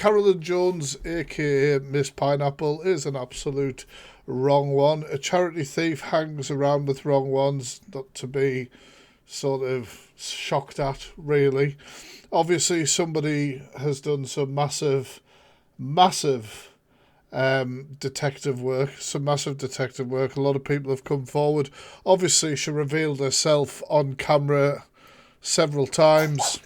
Karolin Jones, aka Miss Pineapple, is an absolute wrong one. A charity thief hangs around with wrong ones, not to be sort of shocked at, really. Obviously, somebody has done some massive detective work. A lot of people have come forward. Obviously, she revealed herself on camera several times,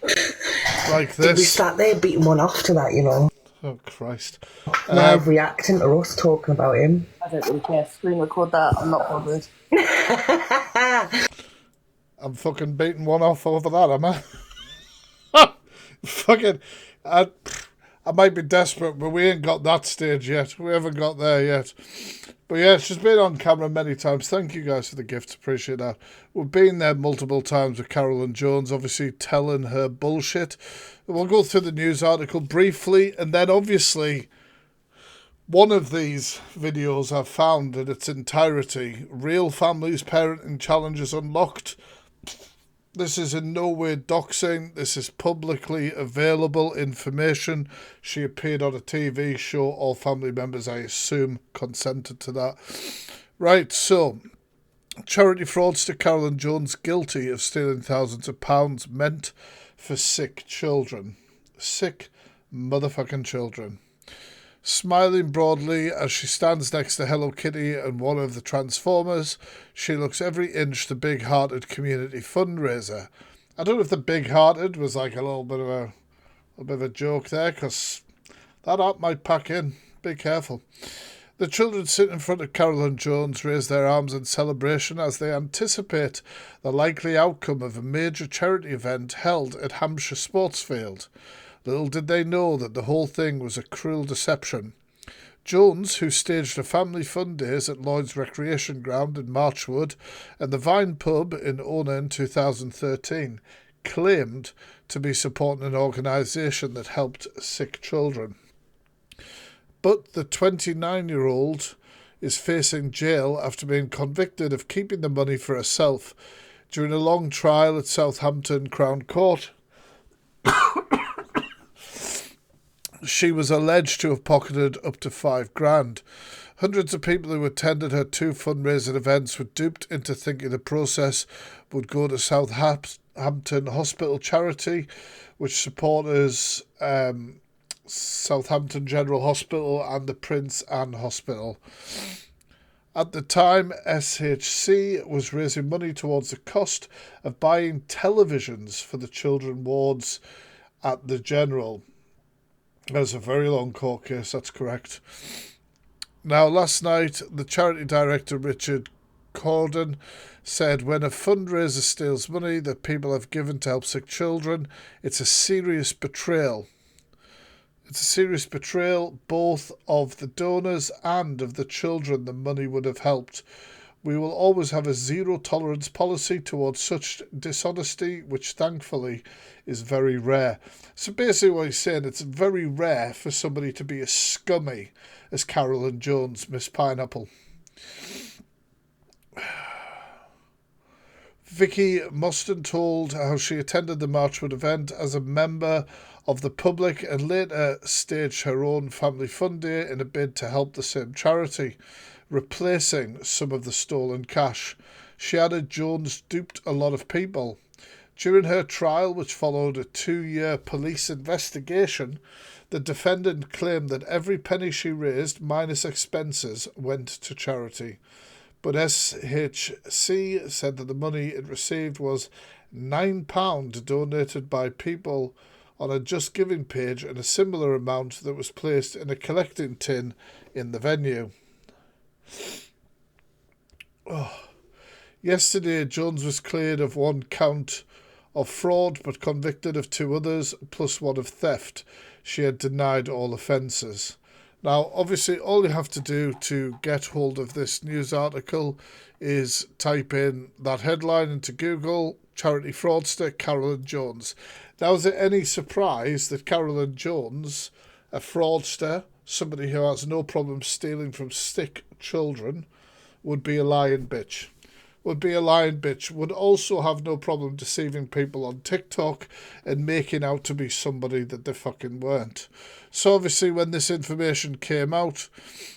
like this. Did we start there beating one off to that, you know? Oh, Christ. Live reacting to us talking about him. I don't really care. Screen record that. I'm not bothered. I'm fucking beating one off over that, am I? Fucking... I might be desperate, but we ain't got that stage yet. We haven't got there yet. But yeah, she's been on camera many times. Thank you guys for the gifts. Appreciate that. We've been there multiple times with Karolin Jones, obviously telling her bullshit. We'll go through the news article briefly, and then obviously one of these videos I've found in its entirety, Real Families Parenting Challenges Unlocked. This is in no way doxing. This is publicly available information. She appeared on a TV show. All family members, I assume, consented to that. Right, so, charity fraudster Karolin Jones guilty of stealing thousands of pounds meant for sick children. Sick motherfucking children. Smiling broadly as she stands next to Hello Kitty and one of the Transformers, she looks every inch the big-hearted community fundraiser. I don't know if the big-hearted was like a little bit of a joke there, because that art might pack in. Be careful. The children sitting in front of Karolin Jones raise their arms in celebration as they anticipate the likely outcome of a major charity event held at Hampshire Sportsfield. Little did they know that the whole thing was a cruel deception. Jones, who staged a family fun days at Lloyd's Recreation Ground in Marchwood and the Vine Pub in Ona in 2013, claimed to be supporting an organisation that helped sick children. But the 29-year-old is facing jail after being convicted of keeping the money for herself during a long trial at Southampton Crown Court. She was alleged to have pocketed up to $5,000. Hundreds of people who attended her two fundraising events were duped into thinking the process would go to Southampton Hospital Charity, which supports Southampton General Hospital and the Prince Anne Hospital. At the time, SHC was raising money towards the cost of buying televisions for the children wards at the General. That's a very long court case, that's correct. Now, last night, the charity director, Richard Corden, said when a fundraiser steals money that people have given to help sick children, it's a serious betrayal. It's a serious betrayal both of the donors and of the children the money would have helped. We will always have a zero-tolerance policy towards such dishonesty, which thankfully is very rare. So basically what he's saying, it's very rare for somebody to be as scummy as Karolin Jones, Miss Pineapple. Vicky Muston told how she attended the Marchwood event as a member of the public and later staged her own family fun day in a bid to help the same charity, replacing some of the stolen cash. She added Jones duped a lot of people. During her trial, which followed a 2-year police investigation, the defendant claimed that every penny she raised, minus expenses, went to charity. But SHC said that the money it received was £9 donated by people on a Just Giving page and a similar amount that was placed in a collecting tin in the venue. Yesterday, Jones was cleared of one count of fraud but convicted of 2 others, plus one of theft. She had denied all offences. Now, obviously, all you have to do to get hold of this news article is type in that headline into Google, charity fraudster Karolin Jones. Now, is it any surprise that Karolin Jones, a fraudster, somebody who has no problem stealing from sick children, would be a lying bitch? would be a lying bitch, would also have no problem deceiving people on TikTok and making out to be somebody that they fucking weren't. So obviously when this information came out,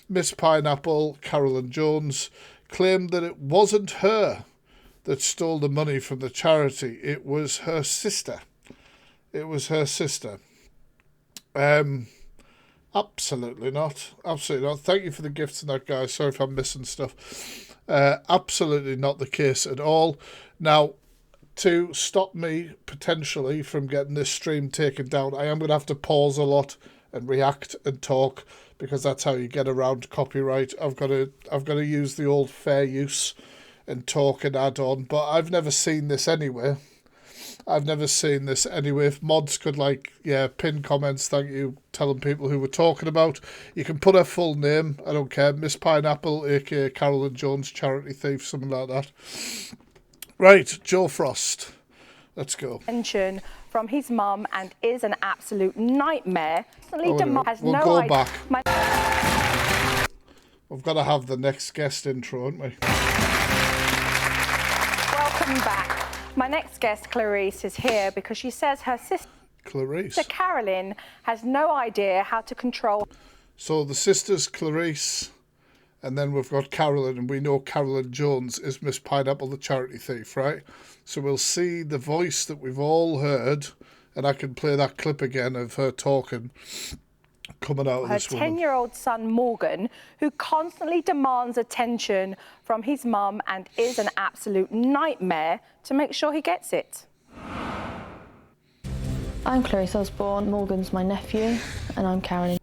Miss Pineapple, Karolin Jones, claimed that it wasn't her that stole the money from the charity. It was her sister. It was her sister. Absolutely not. Absolutely not. Thank you for the gifts and that, guys. Sorry if I'm missing stuff. Absolutely not the case at all. Now, to stop me potentially from getting this stream taken down, I am going to have to pause a lot and react and talk, because that's how you get around copyright. I've got to use the old fair use and talk and add on, but I've never seen this anyway. If mods could, like, pin comments, thank you, telling people who we're talking about. You can put her full name, I don't care, Miss Pineapple, aka Karolin Jones, charity thief, something like that. Right, Joe Frost, let's go. Attention from his mum and is an absolute nightmare. We'll go back. We've got to have the next guest intro, haven't we? Welcome back. My next guest, Clarice, is here because she says her sister, Karolin, has no idea how to control. So the sisters, Clarice, and then we've got Karolin, and we know Karolin Jones is Miss Pineapple, the charity thief, right? So we'll see the voice that we've all heard, and I can play that clip again of her talking, coming out of this woman. Her 10-year-old son, Morgan, who constantly demands attention from his mum and is an absolute nightmare to make sure he gets it. I'm Clarice Osborne, Morgan's my nephew, and I'm Karolin.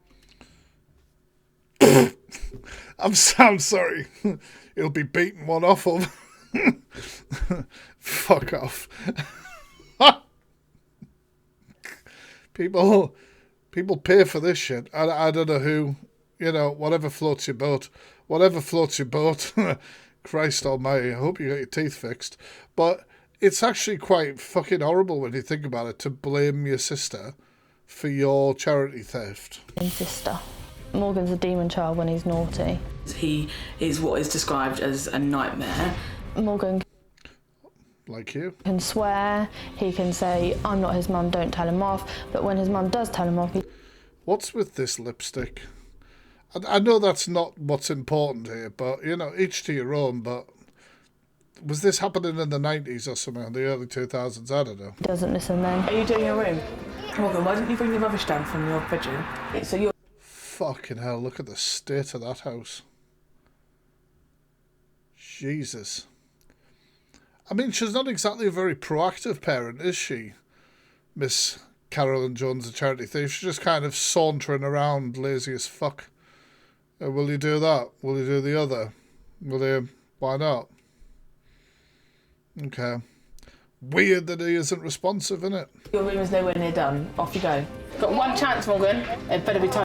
I'm sorry. He'll be beating one off of. Fuck off. People pay for this shit. I don't know who, whatever floats your boat. Whatever floats your boat. Christ almighty, I hope you got your teeth fixed. But it's actually quite fucking horrible when you think about it, to blame your sister for your charity theft. Sister. Morgan's a demon child when he's naughty. He is what is described as a nightmare. Morgan, like you, can swear, he can say, I'm not his mum, don't tell him off, but when his mum does tell him off... What's with this lipstick? I know that's not what's important here, but, each to your own, but was this happening in the 90s or something, the early 2000s? I don't know. He doesn't listen then. Are you doing your room? Morgan, why didn't you bring the rubbish down from your bedroom? So you're... Fucking hell, look at the state of that house. Jesus. I mean, she's not exactly a very proactive parent, is she? Miss Karolin Jones, the charity thief. She's just kind of sauntering around, lazy as fuck. Will you do that? Will you do the other? Will you? Why not? Okay. Weird that he isn't responsive, innit? Your room is nowhere near done. Off you go. Got one chance, Morgan. It better be time.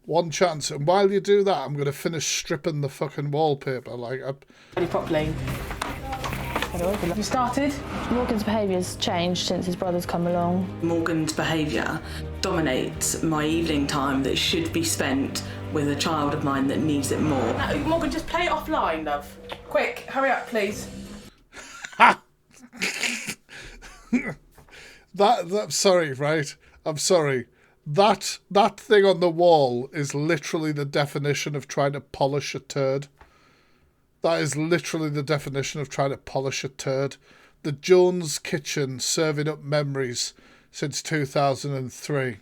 One chance. And while you do that, I'm going to finish stripping the fucking wallpaper. Ready properly. Have you started? Morgan's behaviour's changed since his brother's come along. Morgan's behaviour dominates my evening time that should be spent with a child of mine that needs it more. No, Morgan, just play it offline, love. Quick, hurry up, please. Sorry, right? I'm sorry. That thing on the wall is literally the definition of trying to polish a turd. That is literally the definition of trying to polish a turd. The Jones kitchen serving up memories since 2003.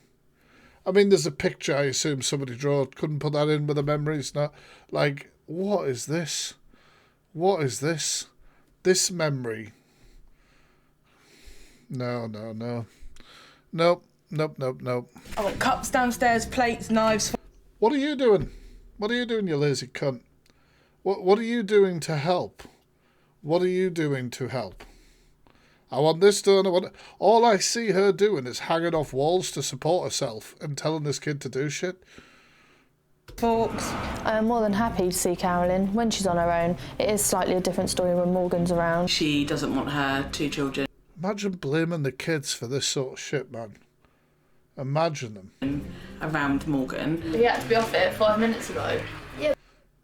I mean, there's a picture I assume somebody drew. Couldn't put that in with the memories. Not like, what is this? What is this? This memory. No. Nope. I want cups downstairs, plates, knives. What are you doing? What are you doing, you lazy cunt? What are you doing to help? What are you doing to help? I want this done. All I see her doing is hanging off walls to support herself and telling this kid to do shit. Forks. I'm more than happy to see Karolin when she's on her own. It is slightly a different story when Morgan's around. She doesn't want her two children. Imagine blaming the kids for this sort of shit, man. Imagine them. Around Morgan. He had to be off it 5 minutes ago.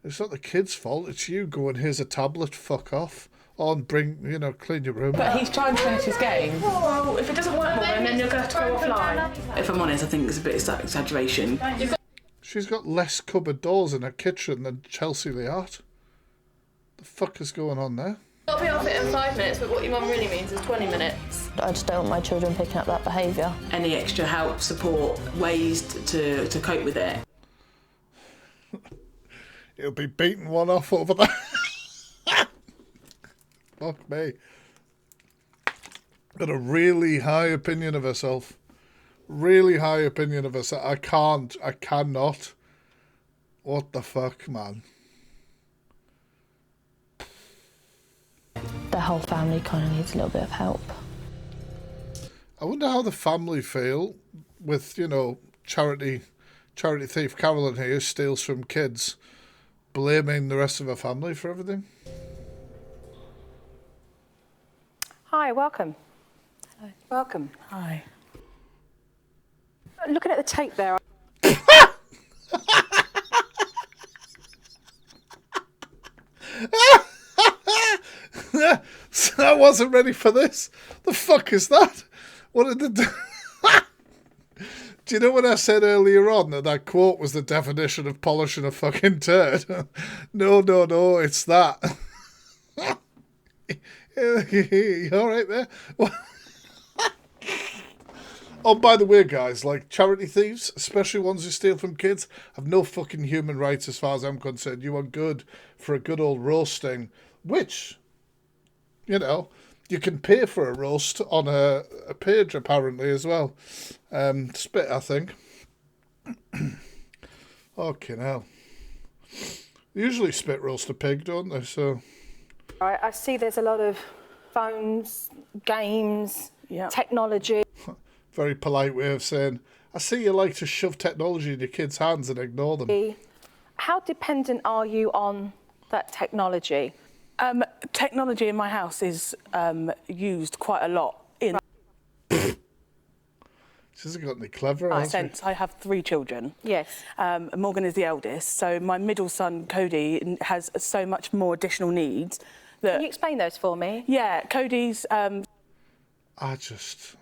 It's not the kid's fault, it's you going, here's a tablet, fuck off. on, clean your room. But he's trying to finish his game. Well, if it doesn't work, Morgan, then you're going to have to go offline. If I'm honest, I think it's a bit of exaggeration. She's got less cupboard doors in her kitchen than Chelsea Leart. The fuck is going on there? I'll be off it in 5 minutes, but what your mum really means is 20 minutes. I just don't want my children picking up that behaviour. Any extra help, support, ways to cope with it. He'll be beating one off over there. Fuck me. Got a really high opinion of herself. Really high opinion of herself. I cannot. What the fuck, man? The whole family kind of needs a little bit of help. I wonder how the family feel with, charity thief Karolin here steals from kids, blaming the rest of her family for everything. Hi, welcome. Hello. Welcome. Hi. Looking at the tape there. I wasn't ready for this. The fuck is that? What did the... Do you know what I said earlier on, that quote was the definition of polishing a fucking turd? No, it's that. You all right there? Oh, by the way, guys, like, charity thieves, especially ones who steal from kids, have no fucking human rights as far as I'm concerned. You are good for a good old roasting, which, you can pay for a roast on a page, apparently, as well. Spit, I think. Fucking hell. They usually spit roast a pig, don't they? So... I see there's a lot of phones, games, technology. Very polite way of saying, I see you like to shove technology in your kids' hands and ignore them. How dependent are you on that technology? Technology in my house is used quite a lot. She hasn't got any clever, has she? I have 3 children. Yes. Morgan is the eldest, so my middle son, Cody, has so much more additional needs. Can you explain those for me? Yeah, Cody's... He's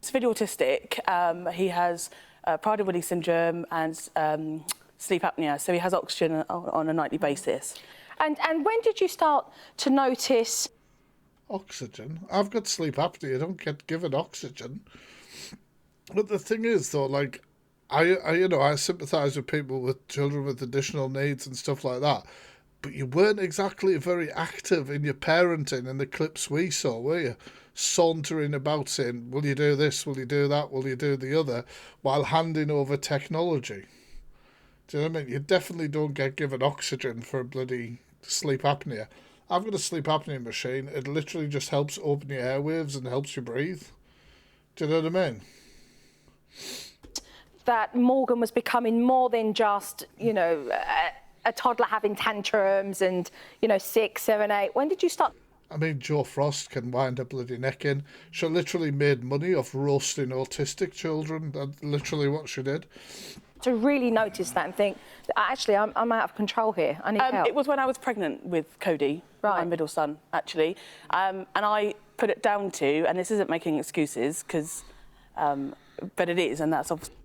severely autistic. He has Prader-Willi syndrome and sleep apnea, so he has oxygen on a nightly basis. And when did you start to notice... Oxygen? I've got sleep apnea. I don't get given oxygen. But the thing is, though, like, I sympathise with people with children with additional needs and stuff like that. But you weren't exactly very active in your parenting in the clips we saw, were you? Sauntering about saying, will you do this, will you do that, will you do the other, while handing over technology. Do you know what I mean? You definitely don't get given oxygen for bloody sleep apnea. I've got a sleep apnea machine. It literally just helps open your airwaves and helps you breathe. Do you know what I mean? That Morgan was becoming more than just, a toddler having tantrums and, 6, 7, 8. When did you start... I mean, Joe Frost can wind her bloody neck in. She literally made money off roasting autistic children. That's literally what she did. To really notice that and think, actually, I'm out of control here. I need help. It was when I was pregnant with Cody, my middle son, actually. And I put it down to, and this isn't making excuses, but it is, and that's obviously...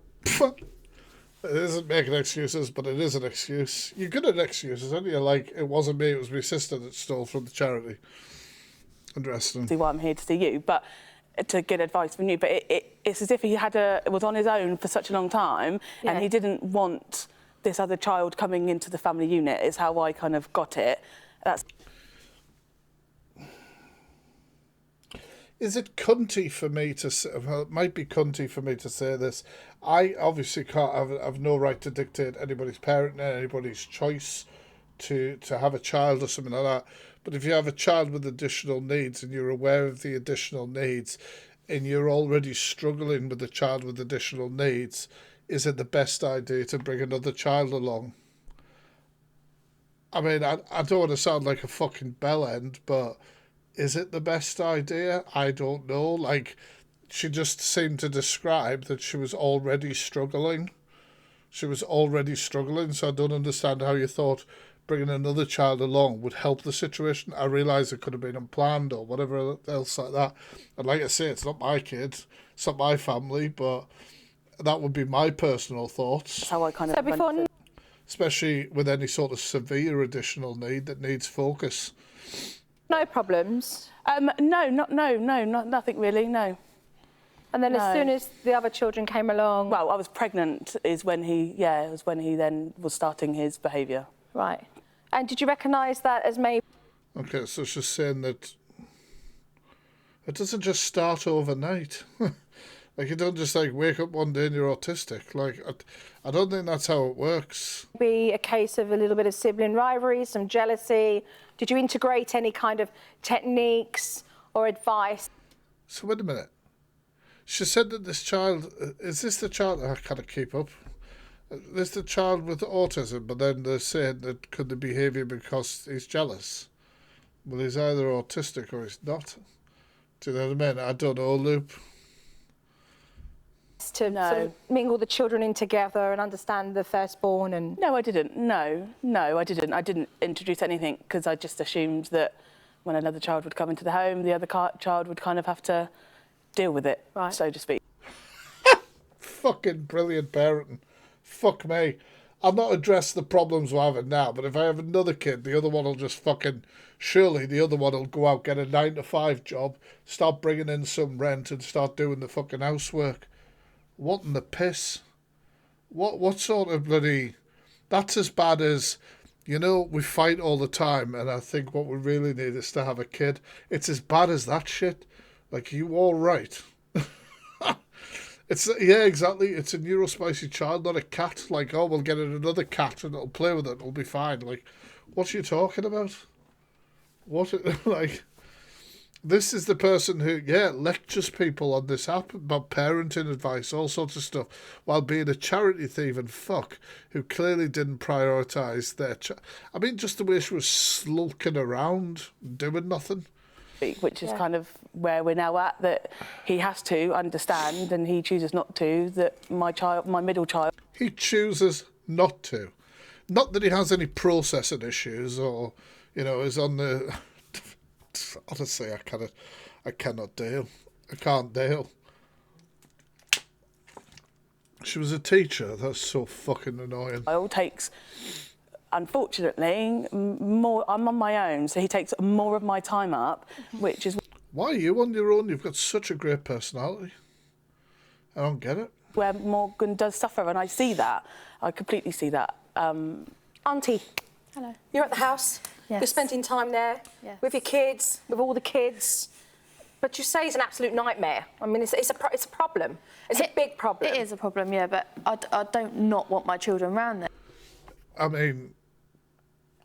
It isn't making excuses, but it is an excuse. You're good at excuses, aren't you? Like, it wasn't me, it was my sister that stole from the charity. Interesting. See why I'm here to see you, but to get advice from you. But it's as if he was on his own for such a long time, and he didn't want this other child coming into the family unit, is how I kind of got it. Is it cunty for me to say, well, it might be cunty for me to say this. I obviously can't have no right to dictate anybody's parenting, anybody's choice to have a child or something like that. But if you have a child with additional needs and you're aware of the additional needs and you're already struggling with a child with additional needs, is it the best idea to bring another child along? I mean, I don't want to sound like a fucking bell end, but is it the best idea? I don't know. Like, she just seemed to describe that she was already struggling. She was already struggling, so I don't understand how you thought bringing another child along would help the situation. I realise it could have been unplanned or whatever else like that. And like I say, it's not my kid, it's not my family, but that would be my personal thoughts. That's how I kind of... So before... Especially with any sort of severe additional need that needs focus. No problems? No, nothing really, no. And then as soon as the other children came along... Well, I was pregnant is when he then was starting his behaviour. Right. And did you recognise that as maybe... Okay, so she's saying that it doesn't just start overnight. Like, you don't just, like, wake up one day and you're autistic. Like, I don't think that's how it works. Be a case of a little bit of sibling rivalry, some jealousy. Did you integrate any kind of techniques or advice? So, wait a minute. She said that this child... Is this the child... I can't keep up. Is the child with autism, but then they're saying that could the behaviour because he's jealous? Well, he's either autistic or he's not. Do you know what I mean? I don't know, Loop. To sort of mingle the children in together and understand the firstborn and... No, I didn't. No, I didn't. I didn't introduce anything because I just assumed that when another child would come into the home, the other child would kind of have to deal with it, so to speak. Fucking brilliant parenting. Fuck me. I'll not address the problems we're having now, but if I have another kid, the other one will just fucking... Surely the other one will go out, get a 9-to-5 job, start bringing in some rent and start doing the fucking housework. What in the piss? What sort of bloody... That's as bad as, you know, we fight all the time, and I think what we really need is to have a kid. It's as bad as that shit. Like, you all right? Yeah, exactly. It's a neurospicy child, not a cat. Like, oh, we'll get it another cat and it'll play with it and it'll be fine. Like, what are you talking about? Like... This is the person who, lectures people on this app about parenting advice, all sorts of stuff, while being a charity thief and fuck who clearly didn't prioritise their... I mean, just the way she was sulking around, doing nothing. Which is kind of where we're now at, that he has to understand, and he chooses not to, that my middle child... He chooses not to. Not that he has any processing issues or, you know, is on the... Honestly, I cannot deal. I can't deal. She was a teacher. That's so fucking annoying. It takes, unfortunately, more. I'm on my own, so he takes more of my time up, which is... Why are you on your own? You've got such a great personality. I don't get it. Where Morgan does suffer, and I see that. I completely see that. Auntie. Hello. You're at the house. Yes. You're spending time there with your kids, with all the kids. But you say it's an absolute nightmare. I mean, it's a problem. It's a big problem. It is a problem, yeah, but I don't not want my children around there. I mean,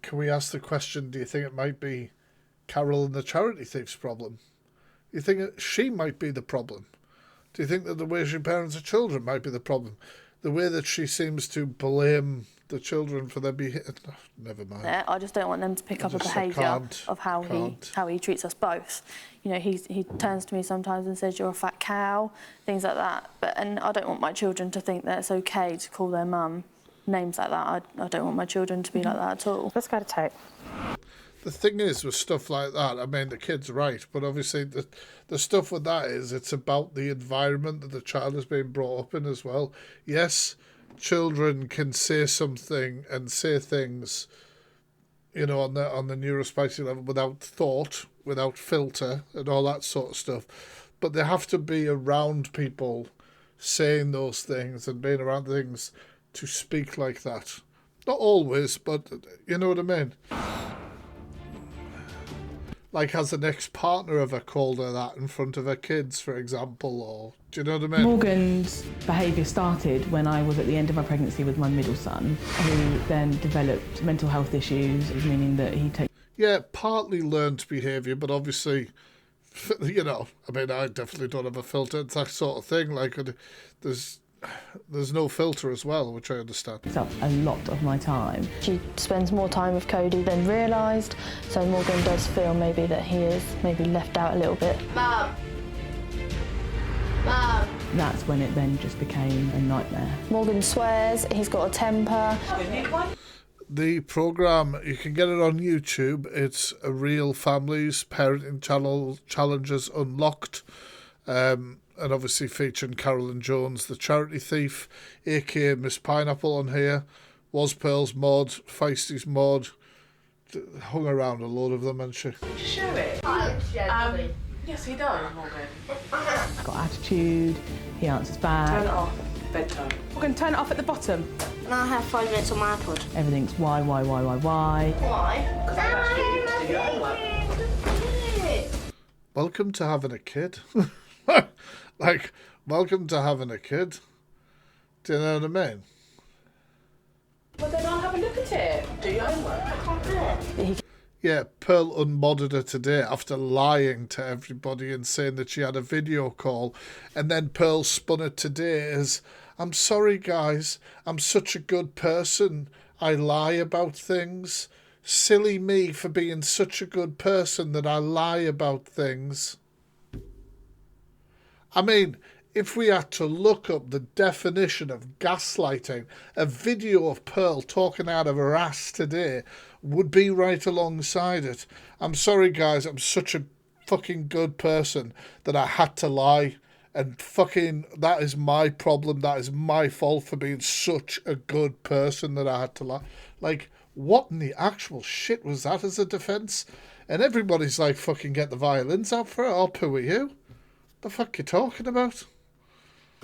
can we ask the question, do you think it might be Karolin the charity thief's problem? You think she might be the problem? Do you think that the way she parents her children might be the problem? The way that she seems to blame the children for their behaviour... Never mind. I just don't want them to pick up a behaviour of how he treats us both. You know, he turns to me sometimes and says, "You're a fat cow," things like that. And I don't want my children to think that it's okay to call their mum names like that. I don't want my children to be like that at all. Let's go to tape. The thing is, with stuff like that, I mean, the kid's right, but obviously the stuff with that is it's about the environment that the child is being brought up in as well. Yes, children can say something and say things, you know, on the neurospicy level without thought, without filter and all that sort of stuff. But they have to be around people saying those things and being around things to speak like that. Not always, but you know what I mean? Like, has an ex-partner ever called her that in front of her kids, for example, or... Do you know what I mean? Morgan's behaviour started when I was at the end of my pregnancy with my middle son, who then developed mental health issues, meaning that he takes... Yeah, partly learned behaviour, but obviously, you know, I mean, I definitely don't have a filter. It's that sort of thing. Like, there's no filter as well, which I understand. It's up a lot of my time. She spends more time with Cody than realised, so Morgan does feel maybe that he is maybe left out a little bit. Mum. That's when it then just became a nightmare. Morgan swears, he's got a temper. the program, you can get it on YouTube. It's a Real Families Parenting Channel Challenges Unlocked. And obviously featuring Karolin Jones, the charity thief, aka Miss Pineapple on here. Was Pearl's mod, Feisty's mod. Hung around a load of them, and she. Show it. Yes, he does, Morgan. Got attitude, he answers back. Turn it off. Bedtime. Morgan, turn it off at the bottom. And I have 5 minutes on my iPod. Everything's why? Why? Because I asked you to do your homework. Welcome to having a kid. Like, welcome to having a kid. Do you know what I mean? Well, then I'll have a look at it. Do your homework. I can't do it. Yeah, Pearl unmodded her today after lying to everybody and saying that she had a video call. And then Pearl spun it today as, I'm sorry, guys. I'm such a good person. I lie about things. Silly me for being such a good person that I lie about things. I mean, if we had to look up the definition of gaslighting, a video of Pearl talking out of her ass today would be right alongside it. I'm sorry, guys, I'm such a fucking good person that I had to lie. And fucking, that is my problem. That is my fault for being such a good person that I had to lie. Like, what in the actual shit was that as a defence? And everybody's like, fucking get the violins out for it. I'll poo at you. The fuck you talking about?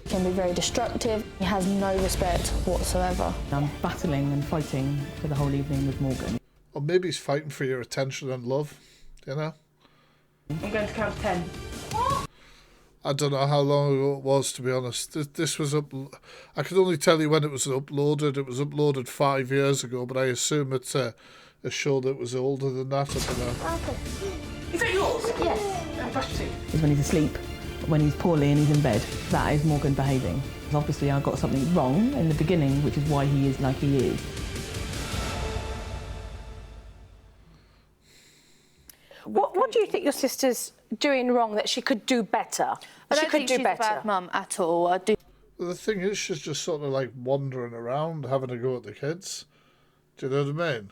Can be very destructive. He has no respect whatsoever. I'm battling and fighting for the whole evening with Morgan. Or maybe he's fighting for your attention and love, you know? I'm going to count 10. I don't know how long ago it was, to be honest. This was up. I can only tell you when it was uploaded. It was uploaded 5 years ago, but I assume it's a show that was older than that. I don't know. Is that yours? Yes. Brush your teeth. Is when he's asleep, when he's poorly and he's in bed. That is Morgan behaving. Obviously, I got something wrong in the beginning, which is why he is like he is. What do you think your sister's doing wrong that she could do better? I She don't could think do she's better. a bad mum at all. I do. Well, the thing is, she's just sort of like wandering around, having a go at the kids. Do you know what I mean?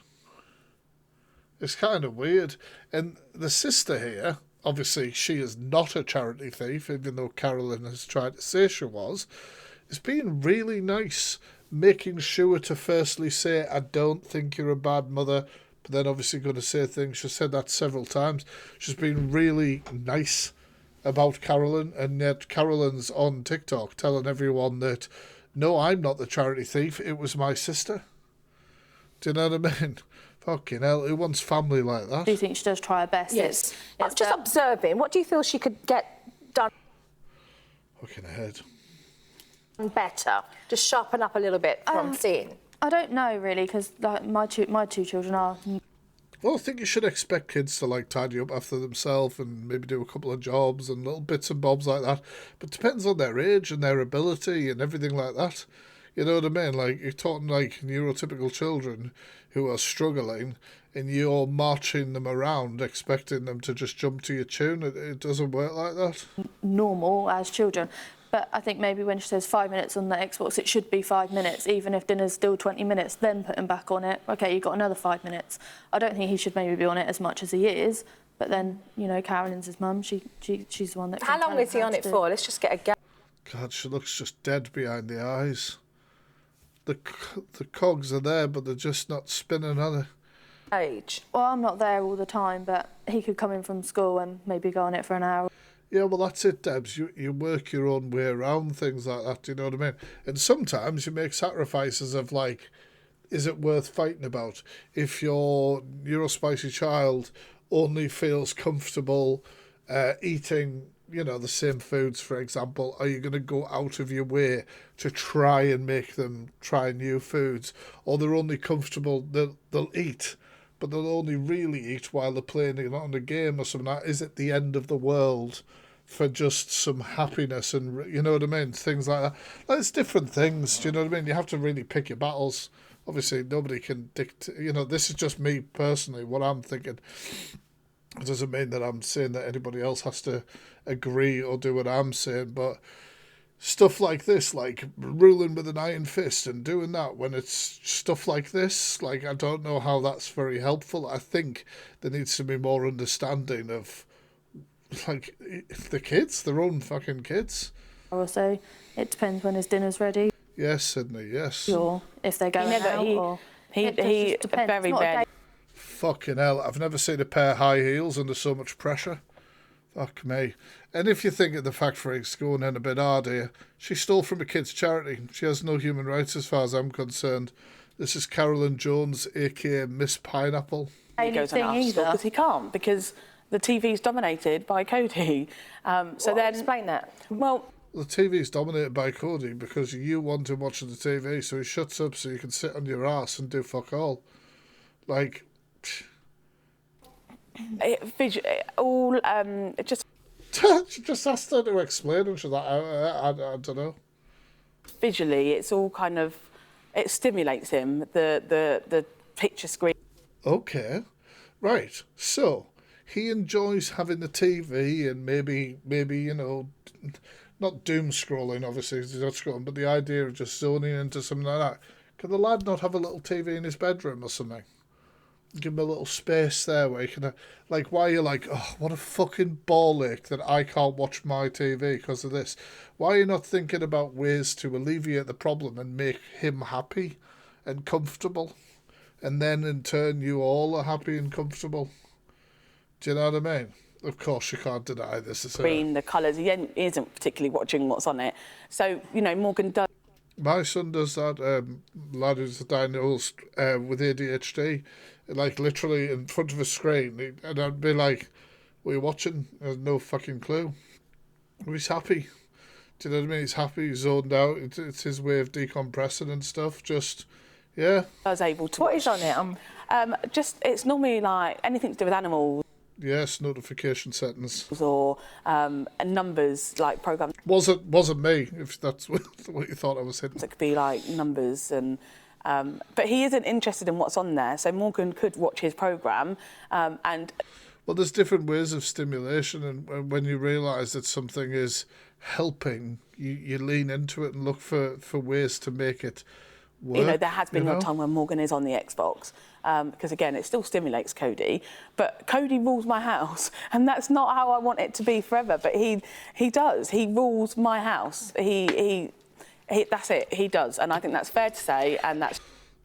It's kind of weird. And the sister here, obviously, she is not a charity thief, even though Karolin has tried to say she was, is being really nice, making sure to firstly say, I don't think you're a bad mother, but then obviously going to say things. She said that several times. She's been really nice about Karolin, and yet Karolin's on TikTok telling everyone that, no, I'm not the charity thief, it was my sister. Do you know what I mean? Fucking hell, who wants family like that? I do think she does try her best. Yes. I'm It's just observing. What do you feel she could get done Fucking ahead. better? Just sharpen up a little bit from seeing. I don't know really, because like my two children are. Well, I think you should expect kids to like tidy up after themselves and maybe do a couple of jobs and little bits and bobs like that. But it depends on their age and their ability and everything like that. You know what I mean? Like, you're talking like neurotypical children who are struggling and you're marching them around expecting them to just jump to your tune. It doesn't work like that. Normal as children. But I think maybe when she says 5 minutes on the Xbox, it should be 5 minutes, even if dinner's still 20 minutes, then put him back on it. OK, you've got another 5 minutes. I don't think he should maybe be on it as much as he is. But then, you know, Karolin's his mum. She's the one that... How long is he on it for? Let's just get a gap. God, she looks just dead behind the eyes. The cogs are there, but they're just not spinning, are they? Age. Well, I'm not there all the time, but he could come in from school and maybe go on it for an hour. Yeah, well, that's it, Debs. You work your own way around things like that, do you know what I mean? And sometimes you make sacrifices of, like, is it worth fighting about? If your neurospicy child only feels comfortable eating, you know, the same foods, for example, are you going to go out of your way to try and make them try new foods? Or they're only comfortable, they'll eat, but they'll only really eat while they're playing on a game or something like that. Is it the end of the world for just some happiness and, you know what I mean? Things like that. Like, it's different things, do you know what I mean? You have to really pick your battles. Obviously, nobody can dictate, you know, this is just me personally, what I'm thinking. It doesn't mean that I'm saying that anybody else has to agree or do what I'm saying, but stuff like this, like ruling with an iron fist and doing that, when it's stuff like this, like, I don't know how that's very helpful. I think there needs to be more understanding of, like, the kids, their own fucking kids. I will say it depends when his dinner's ready. Yes, Sydney, yes. Or if they're going out. Or He depends. very rarely. Fucking hell, I've never seen a pair of high heels under so much pressure. Fuck me. And if you think of the fact Freak's going in a bit hard here, she stole from a kid's charity. She has no human rights as far as I'm concerned. This is Karolin Jones, a.k.a. Miss Pineapple. He goes on after school because he can't, because the TV's dominated by Cody. Explain that. Well, the TV's dominated by Cody because you want him watching the TV, so he shuts up so you can sit on your ass and do fuck all. Like... just she just asked her to explain, and she's like, I don't know. Visually, it's all kind of, it stimulates him, the picture screen. Okay, right. So he enjoys having the TV and maybe you know, not doom scrolling. Obviously, he's not scrolling, but the idea of just zoning into something like that. Can the lad not have a little TV in his bedroom or something? Give him a little space there where you can, like, why you're like, oh, what a fucking ball ache that I can't watch my TV because of this. Why are you not thinking about ways to alleviate the problem and make him happy and comfortable? And then in turn, you all are happy and comfortable. Do you know what I mean? Of course, you can't deny this. The colours, he isn't particularly watching what's on it. So, you know, Morgan does. My son does that. Lad who's diagnosed with ADHD, like literally in front of a screen, and I'd be like, "What are you watching?" I had no fucking clue. But he's happy. Do you know what I mean? He's happy. He's zoned out. It's his way of decompressing and stuff. Just, yeah. I was able to. What is on it? Just it's normally like anything to do with animals. Yes, notification settings. Or numbers, like programs. Wasn't me, if that's what you thought I was hitting. It could be like numbers and... but he isn't interested in what's on there, so Morgan could watch his programme and... Well, there's different ways of stimulation, and when you realise that something is helping, you lean into it and look for ways to make it work. You know, there has been a time when Morgan is on the Xbox, because again, it still stimulates Cody, but Cody rules my house, and that's not how I want it to be forever, but he does. He rules my house. He that's it. He does, and I think that's fair to say, and that's...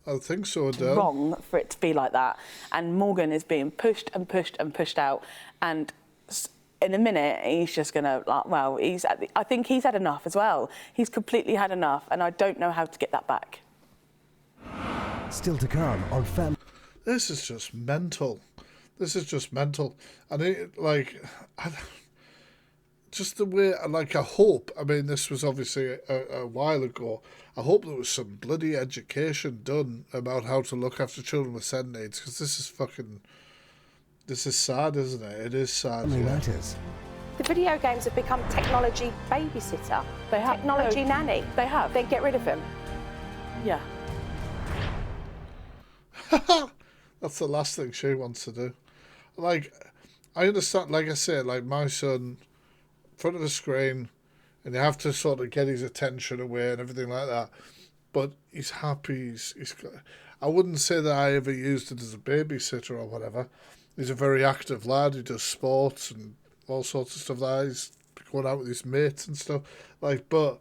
I think so, Adele. Wrong for it to be like that. And Morgan is being pushed and pushed and pushed out, and in a minute, he's just going to, like, well, I think he's had enough as well. He's completely had enough, and I don't know how to get that back. Still to come on Fam. This is just mental. This is just mental. And just the way, like, I hope, I mean, this was obviously a while ago, I hope there was some bloody education done about how to look after children with SEND needs, because this is sad, isn't it? It is sad. Yeah. The video games have become technology babysitter. They have. Technology nanny. They have. Then get rid of them. Yeah. That's the last thing she wants to do. Like, I understand, like I said, like my son, in front of a screen, and you have to sort of get his attention away and everything like that. But he's happy. He's I wouldn't say that I ever used it as a babysitter or whatever. He's a very active lad. He does sports and all sorts of stuff like that. He's going out with his mates and stuff. Like, but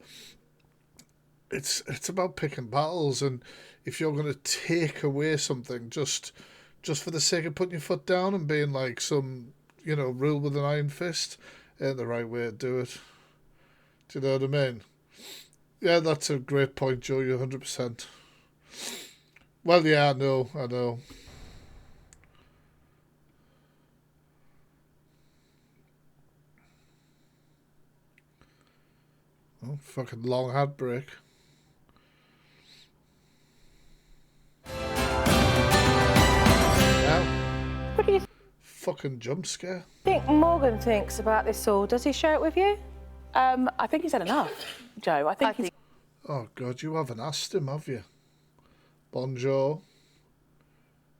it's about picking battles, and if you're going to take away something just for the sake of putting your foot down and being like some, you know, rule with an iron fist, ain't the right way to do it. Do you know what I mean? Yeah, that's a great point, Joe. You're 100%. Well, yeah, I know. Oh, fucking long ad break. What do you Fucking jump scare. think Morgan thinks about this all? Does he share it with you? I think he's had enough, Joe. I think he's... Oh, God, you haven't asked him, have you? Bonjour.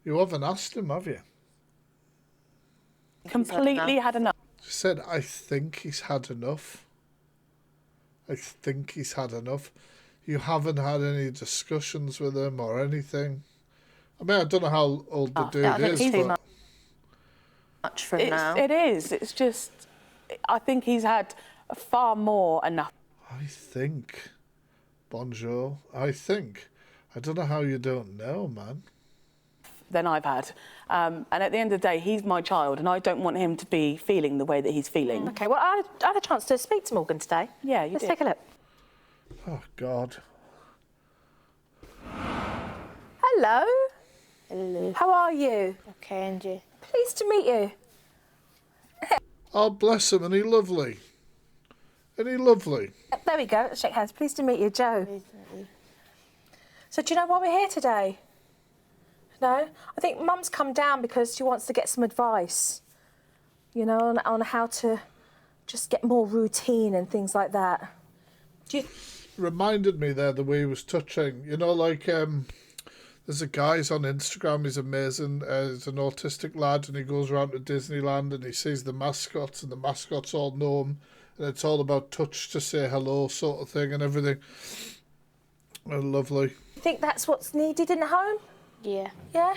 You haven't asked him, have you? completely had enough. She said, I think he's had enough. I think he's had enough. You haven't had any discussions with him or anything. I mean, I don't know how old the dude is, but much for now. It is. It's just, I think he's had far more enough. I think, bonjour, I don't know how you don't know, man. Than I've had. And at the end of the day, he's my child, and I don't want him to be feeling the way that he's feeling. Okay, well, I had a chance to speak to Morgan today. Yeah, you Let's did. take a look. Oh, God. Hello. Hello. How are you? Okay, and you? Pleased to meet you. Oh, bless him, and he lovely. And he lovely. There we go. Let's shake hands. Pleased to meet you, Joe. So do you know why we're here today? No? I think Mum's come down because she wants to get some advice, you know, on how to just get more routine and things like that. Do you... Reminded me there the way he was touching. You know, like, there's a guy on Instagram, he's amazing. He's an autistic lad, and he goes around to Disneyland and he sees the mascots, and the mascots all know him. And it's all about touch to say hello sort of thing and everything. Oh, lovely. You think that's what's needed in the home? Yeah. Yeah?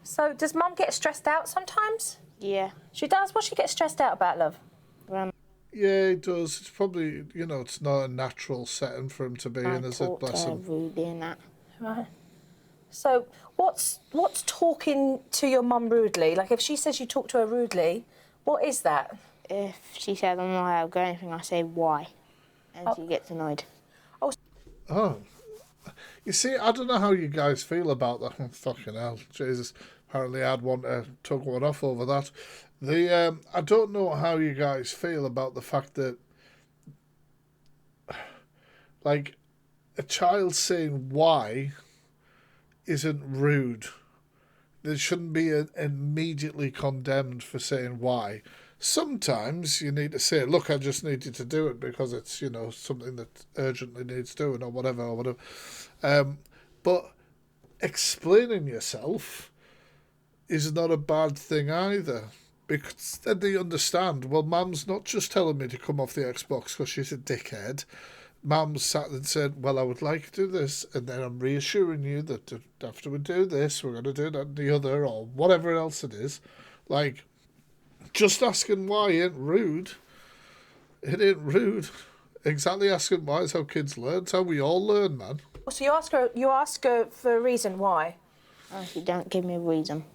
So does Mum get stressed out sometimes? Yeah. She does? What she gets stressed out about, love? Yeah, he does. It's probably, you know, it's not a natural setting for him to be in, is it? Bless him. Rudely and that. Right. So what's talking to your mum rudely? Like if she says you talk to her rudely, what is that? If she says I'm not allowed to go anything, I say why, and she gets annoyed. Oh. You see, I don't know how you guys feel about that. Oh, fucking hell. Jesus. Apparently I'd want to tug one off over that. I don't know how you guys feel about the fact that, like, a child saying why isn't rude. They shouldn't be immediately condemned for saying why. Sometimes you need to say, look, I just need you to do it because it's, you know, something that urgently needs doing or whatever. But explaining yourself is not a bad thing either, because then they understand, well, Mum's not just telling me to come off the Xbox because she's a dickhead. Mum sat and said, well, I would like to do this, and then I'm reassuring you that after we do this, we're going to do that and the other, or whatever else it is. Like, just asking why ain't rude. It ain't rude. Exactly asking why is how kids learn. It's how we all learn, man. So you ask her for a reason why? She don't give me a reason.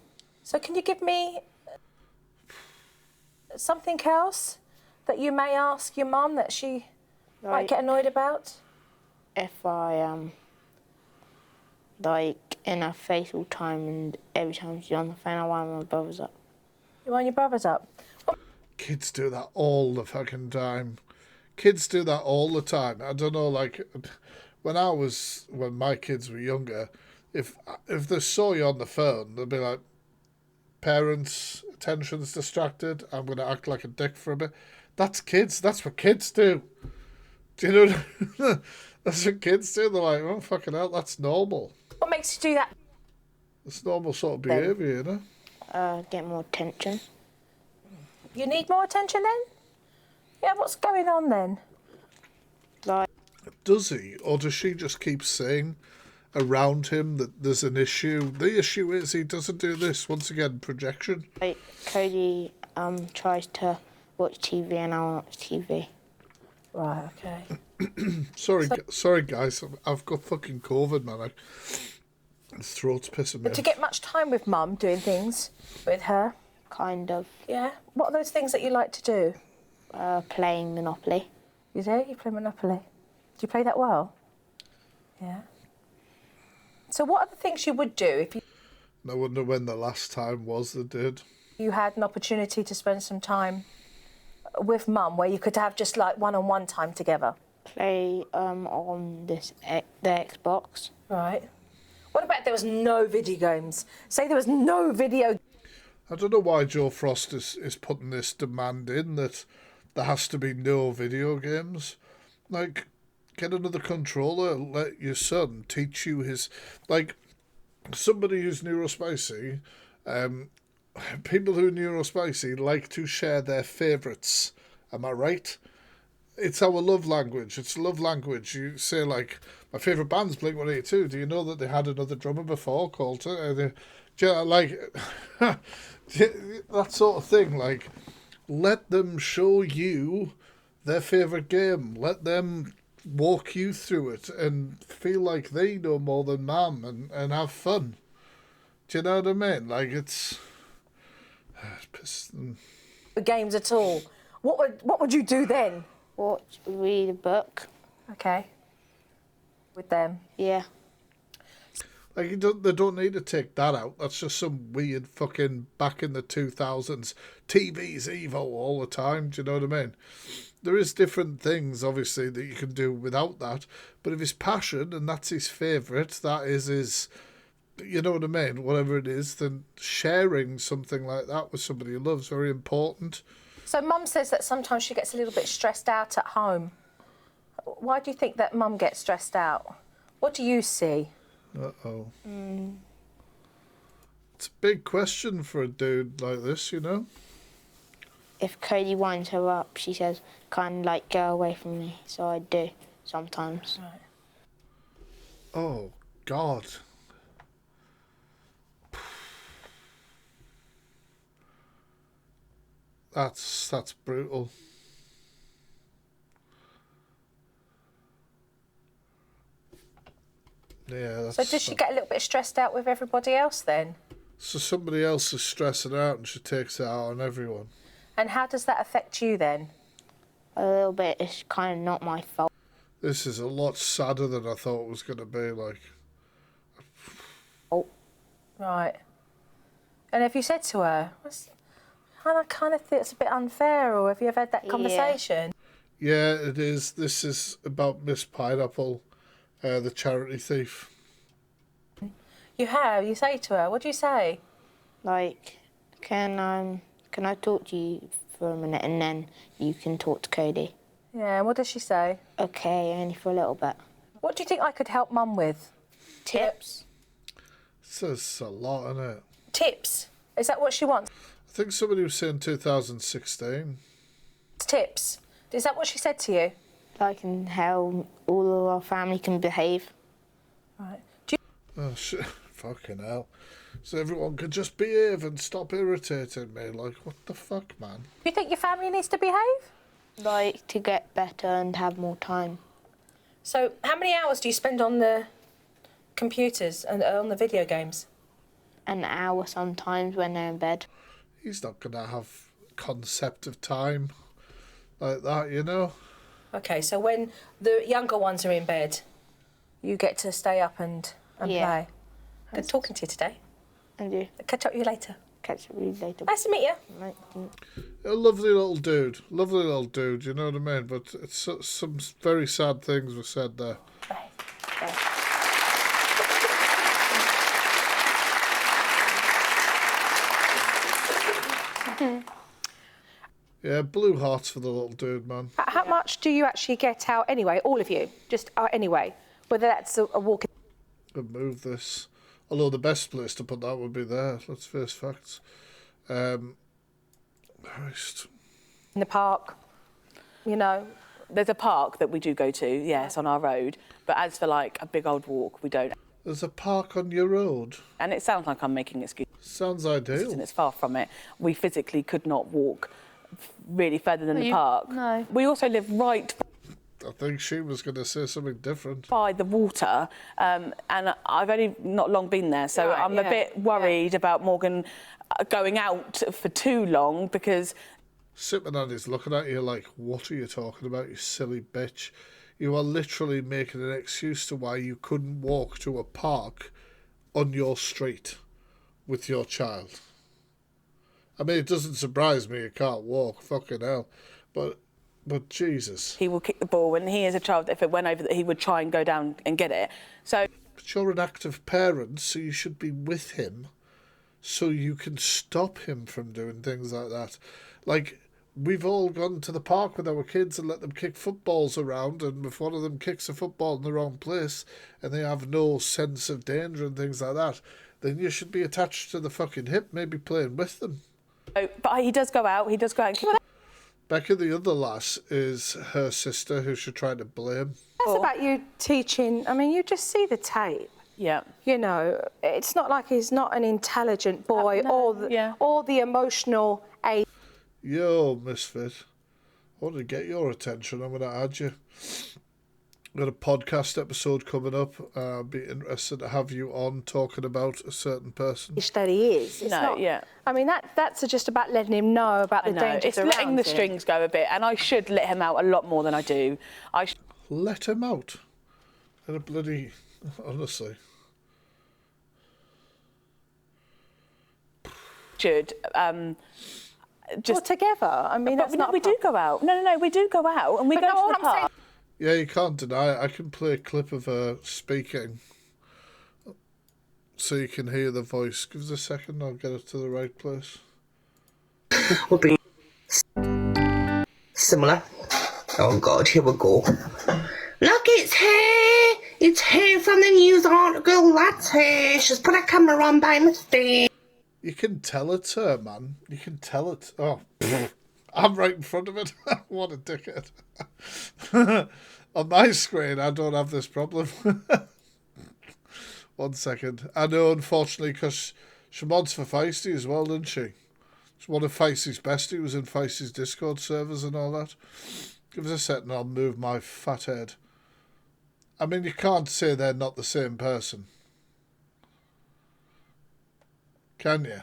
So can you give me something else that you may ask your mum that she might get annoyed about? If I am like in a facial time and every time she's on the phone I wind my brothers up. You wind your brothers up? Kids do that all the fucking time. Kids do that all the time. I don't know, like, when my kids were younger, if they saw you on the phone, they'd be like, parents, attention's distracted, I'm going to act like a dick for a bit. That's kids. That's what kids do. Do you know what I mean? That's what kids do. They're like, oh, fucking hell, that's normal. What makes you do that? It's normal sort of behaviour, you know? Get more attention. You need more attention then? Yeah, what's going on then? Like, does he? Or does she just keep saying around him that there's an issue? The issue is he doesn't do this. Once again, projection. like Cody tries to watch TV and I watch TV. Right, okay. Sorry, guys. I've got fucking COVID, man. My throat's pissing me But do you get much time with Mum doing things with her? Kind of. Yeah. What are those things that you like to do? Playing Monopoly. You do? You play Monopoly. Do you play that well? Yeah. So what are the things you would do if I wonder when the last time was they did. you had an opportunity to spend some time with Mum where you could have just like one-on-one time together? Play on the Xbox. Right. What about if there was no video games? Say there was no video. I don't know why Joe Frost is putting this demand in that there has to be no video games. Like, get another controller, let your son teach you his... Like, somebody who's neurospicy, people who are neurospicy like to share their favourites. Am I right? It's our love language. It's love language. You say, like, my favourite band's Blink-182. Do you know that they had another drummer before called it? Like, that sort of thing. Like, let them show you their favourite game. Let them walk you through it and feel like they know more than mum and have fun. Do you know what I mean? Like, it's The games at all. What would you do then? Read a book. Okay. With them. Yeah. Like, they don't need to take that out. That's just some weird fucking back in the 2000s. TV's evil all the time. Do you know what I mean? There is different things, obviously, that you can do without that. But if his passion and that's his favourite, that is his, you know what I mean? Whatever it is, then sharing something like that with somebody you love is very important. So Mum says that sometimes she gets a little bit stressed out at home. Why do you think that Mum gets stressed out? What do you see? Uh-oh. It's a big question for a dude like this, you know? If Cody winds her up, she says, kind of like, go away from me. So I do, sometimes. Right. Oh, God. That's brutal. Yeah, that's... So does she get a little bit stressed out with everybody else then? So somebody else is stressing her out and she takes it out on everyone. And how does that affect you then? A little bit. It's kind of not my fault. This is a lot sadder than I thought it was going to be, like... Oh. Right. And have you said to her, I kind of think it's a bit unfair, or have you ever had that conversation? Yeah, it is. This is about Miss Pineapple, the charity thief. You have? You say to her, what do you say? Like, can I talk to you for a minute and then you can talk to Cody? Yeah, and what does she say? Okay, only for a little bit. What do you think I could help Mum with? Tips? It's a lot, isn't it? Tips? Is that what she wants? I think somebody was saying 2016. Tips? Is that what she said to you? Like, and how all of our family can behave. Right. Oh, shit. Fucking hell. So everyone could just behave and stop irritating me. Like, what the fuck, man? Do you think your family needs to behave? Like, to get better and have more time. So, how many hours do you spend on the computers and on the video games? An hour sometimes when they're in bed. He's not going to have concept of time like that, you know? Okay, so when the younger ones are in bed, you get to stay up and play. Good talking to you today. And you. Catch up with you later. Catch up with you later. Nice to meet you. Right. A lovely little dude. Lovely little dude, you know what I mean? But it's some very sad things were said there. Bye. Bye. Yeah, blue hearts for the little dude, man. How much do you actually get out anyway, all of you? Just anyway, whether that's a walk... Could move this. Although the best place to put that would be there, let's face facts. Christ. in the park, you know? There's a park that we do go to, yes, on our road. But as for like a big old walk, we don't. There's a park on your road. And it sounds like I'm making excuses. Sounds ideal. And it's far from it. We physically could not walk really further than the park. No. We also live right I think she was going to say something different. by the water, and I've only not long been there, so I'm a bit worried about Morgan going out for too long because... Supernan is looking at you like, what are you talking about, you silly bitch? You are literally making an excuse to why you couldn't walk to a park on your street with your child. I mean, it doesn't surprise me you can't walk, fucking hell. But Jesus. He will kick the ball when he is a child. If it went over, that he would try and go down and get it. So... But you're an active parent, so you should be with him so you can stop him from doing things like that. Like... We've all gone to the park with our kids and let them kick footballs around, and if one of them kicks a football in the wrong place and they have no sense of danger and things like that, then you should be attached to the fucking hip, maybe playing with them. But he does go out and kick. Becca, the other lass, is her sister who she tried to blame. That's about you teaching. I mean, you just see the tape. Yeah. You know, it's not like he's not an intelligent boy or the emotional age. Yo, Misfit. I want to get your attention. I'm going to add you. Got a podcast episode coming up. I'd be interested to have you on talking about a certain person. That he is. It's not, I mean, that's just about letting him know about the dangers around him. It's letting the strings go a bit, and I should let him out a lot more than I do. Let him out? And a bloody... Honestly. Should... just together. I mean, that's not. We do go out. No, we do go out, and we go to the park. Yeah, you can't deny it. I can play a clip of her speaking so you can hear the voice. Give us a second, I'll get it to the right place. Will be similar. Oh God, here we go. Look, it's her! It's her from the news article. That's her. She's put a camera on by mistake. You can tell it's her, man. You can tell it. Oh, I'm right in front of it. What a dickhead. On my screen, I don't have this problem. 1 second. I know, unfortunately, because she mods for Feisty as well, didn't she? She's one of Feisty's besties, was in Feisty's Discord servers and all that. Give us a second, I'll move my fat head. I mean, you can't say they're not the same person. Can you?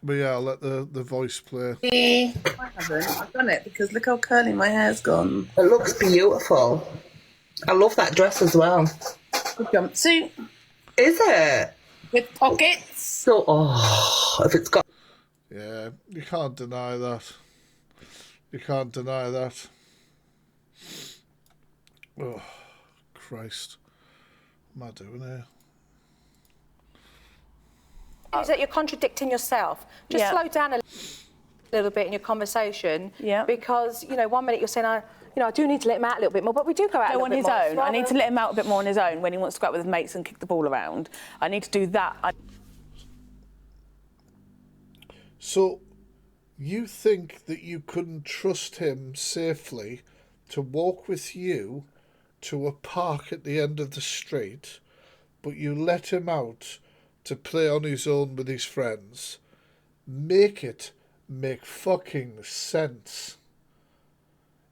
But yeah, I'll let the voice play. I haven't. I've done it because look how curly my hair's gone. It looks beautiful. I love that dress as well. Good jumpsuit. Is it? With pockets. So, if it's got... Yeah, you can't deny that. You can't deny that. Oh, Christ. What am I doing here? Is that you're contradicting yourself. Just slow down a little bit in your conversation. Yeah. Because, you know, 1 minute you're saying, I do need to let him out a little bit more, but we do go out a little bit more. On his own. I need to let him out a bit more on his own when he wants to go out with his mates and kick the ball around. I need to do that. So, you think that you couldn't trust him safely to walk with you to a park at the end of the street, but you let him out to play on his own with his friends? Make fucking sense.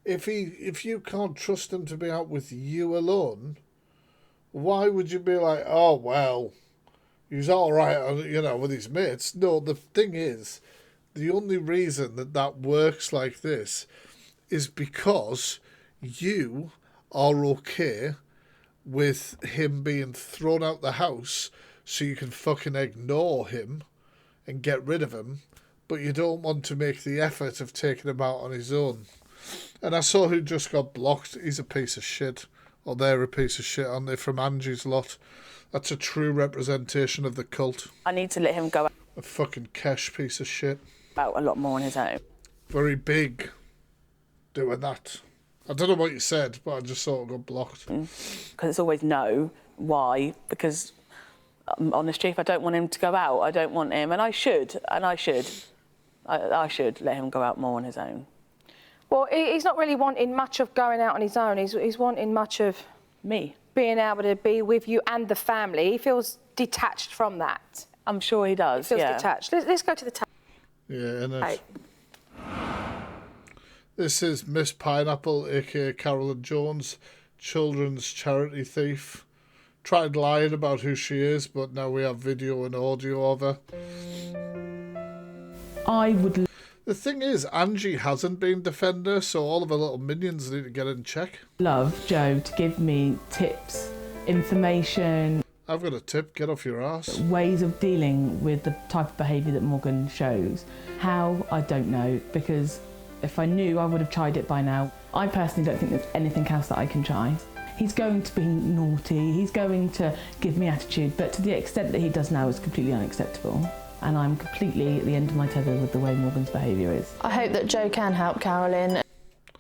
If you can't trust him to be out with you alone, why would you be like, oh well, he's all right, you know, with his mates? No, the thing is, the only reason that works like this is because you are okay with him being thrown out the house so you can fucking ignore him and get rid of him, but you don't want to make the effort of taking him out on his own. And I saw who just got blocked. He's a piece of shit. Or they're a piece of shit, aren't they, from Angie's lot? That's a true representation of the cult. I need to let him go out. A fucking Kesh piece of shit. Out a lot more on his own. Very big doing that. I don't know what you said, but I just saw it got blocked. Because it's always no. Why? Because, honest truth, I don't want him to go out. I don't want him, I should let him go out more on his own. Well, he's not really wanting much of going out on his own. He's wanting much of me being able to be with you and the family. He feels detached from that. I'm sure he does. He feels detached. Let's go to the tape. Yeah, innit? This is Miss Pineapple, aka Karolin Jones, children's charity thief. Tried lying about who she is, but now we have video and audio of her. The thing is, Angie hasn't been defender, so all of her little minions need to get in check. Love Joe to give me tips, information. I've got a tip, get off your ass. Ways of dealing with the type of behaviour that Morgan shows. How, I don't know, because if I knew, I would have tried it by now. I personally don't think there's anything else that I can try. He's going to be naughty, he's going to give me attitude, but to the extent that he does now is completely unacceptable. And I'm completely at the end of my tether with the way Morgan's behaviour is. I hope that Joe can help Karolin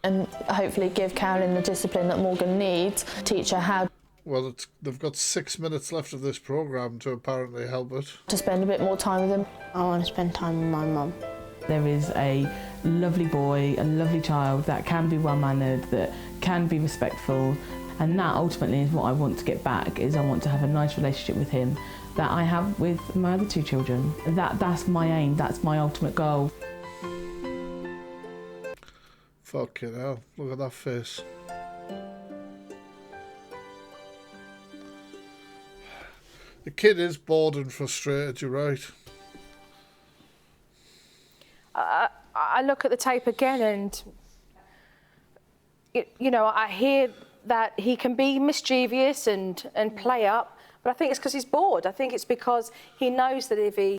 and hopefully give Karolin the discipline that Morgan needs, teach her how. Well, they've got 6 minutes left of this programme to apparently help it. To spend a bit more time with him. I want to spend time with my mum. There is a lovely boy, a lovely child that can be well-mannered, that can be respectful, and that ultimately is what I want to get back, is I want to have a nice relationship with him that I have with my other 2 children. That's my aim, that's my ultimate goal. Fucking hell, look at that face. The kid is bored and frustrated, you're right. I look at the tape again and, you know, I hear that he can be mischievous and play up, but I think it's because he's bored. I think it's because he knows that if he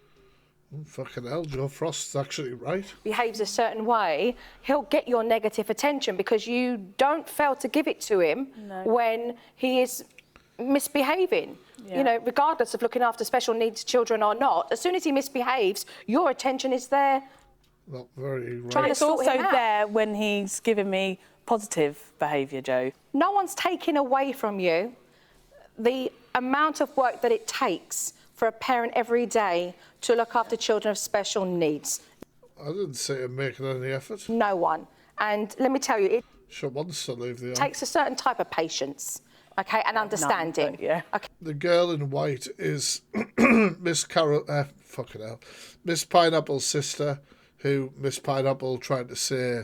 Fucking hell, Joe Frost's actually right. behaves a certain way, he'll get your negative attention because you don't fail to give it to him when he is misbehaving. Yeah. You know, regardless of looking after special needs children or not, as soon as he misbehaves, your attention is there. Not very right. Trying to It's sort also him out. there when he's giving me positive behaviour, Joe. No one's taking away from you the amount of work that it takes for a parent every day to look after children of special needs. I didn't say I'm making any effort. No one. And let me tell you, it She wants to leave the takes a certain type of patience, okay, and understanding. Yeah. Okay. The girl in white is Miss fucking hell. Miss Pineapple's sister, who Miss Pineapple tried to say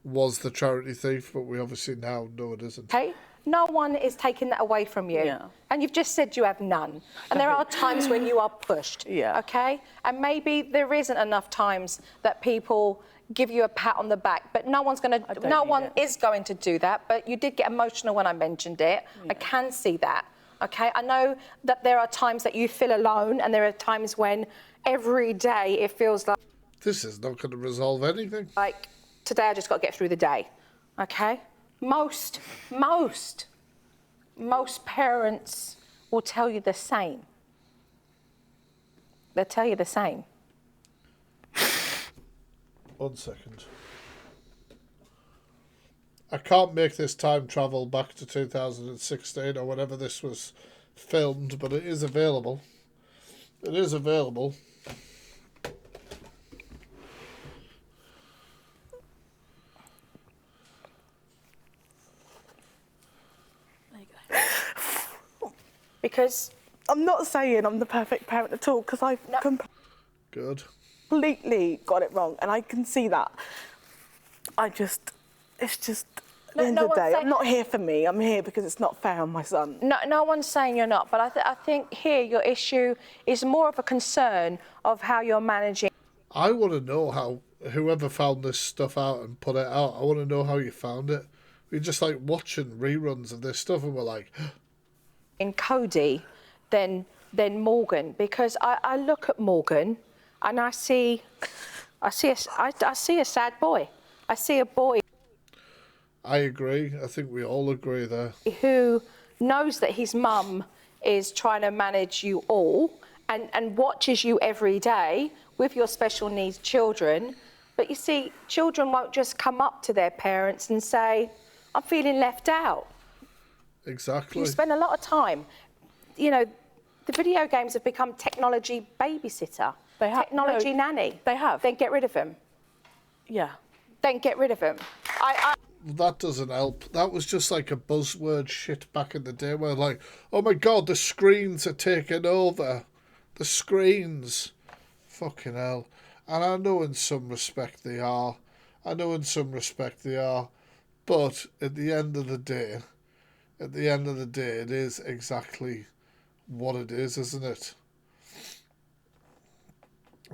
was the charity thief, but we obviously now know it isn't. Okay? No one is taking that away from you. Yeah. And you've just said you have none. And there are times when you are pushed. Yeah. Okay? And maybe there isn't enough times that people give you a pat on the back, but no one is going to do that. But you did get emotional when I mentioned it. I can see that. Okay? I know that there are times that you feel alone, and there are times when every day it feels like This is not going to resolve anything. today I just got to get through the day. Okay? Most parents will tell you the same. They'll tell you the same. 1 second. I can't make this time travel back to 2016 or whenever this was filmed, but it is available. It is available. Because I'm not saying I'm the perfect parent at all, because I've Good. completely got it wrong, and I can see that. It's just, at the end of the day, I'm not here for me. I'm here because it's not fair on my son. no one's saying you're not, but I think here your issue is more of a concern of how you're managing. I want to know how whoever found this stuff out and put it out, I want to know how you found it. We're just like watching reruns of this stuff and we're like... in Cody than Morgan, because I look at Morgan and I see a sad boy. I see a boy I agree. I think we all agree there. who knows that his mum is trying to manage you all and watches you every day with your special needs children. But you see, children won't just come up to their parents and say, I'm feeling left out. Exactly. You spend a lot of time, you know, the video games have become technology babysitter, technology nanny. They have. Then get rid of them. Yeah. Then get rid of them. That doesn't help. That was just like a buzzword shit back in the day where like, oh my God, the screens are taking over. The screens. Fucking hell. And I know in some respect they are. But at the end of the day, it is exactly what it is, isn't it?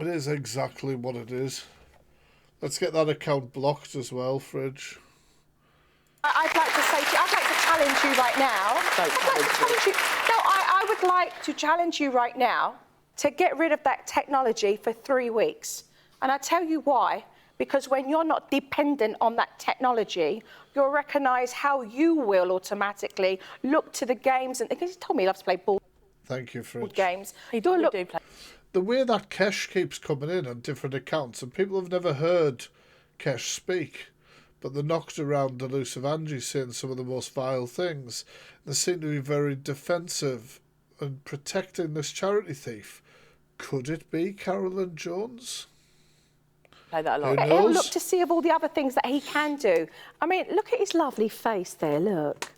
It is exactly what it is. Let's get that account blocked as well, Fridge. I'd like to say to you, I'd like to challenge you right now. I would like to challenge you right now to get rid of that technology for 3 weeks. And I tell you why. Because when you're not dependent on that technology, you'll recognise how you will automatically look to the games. And because he told me he loves to play ball. Thank you, Fridge. Games. We do play. The way that Kesh keeps coming in on different accounts, and people have never heard Kesh speak, but they knocked around elusive Angie saying some of the most vile things. They seem to be very defensive and protecting this charity thief. Could it be Karolin Jones? Play that a lot. Who He'll knows? look to see of all the other things that he can do. I mean, look at his lovely face there, look.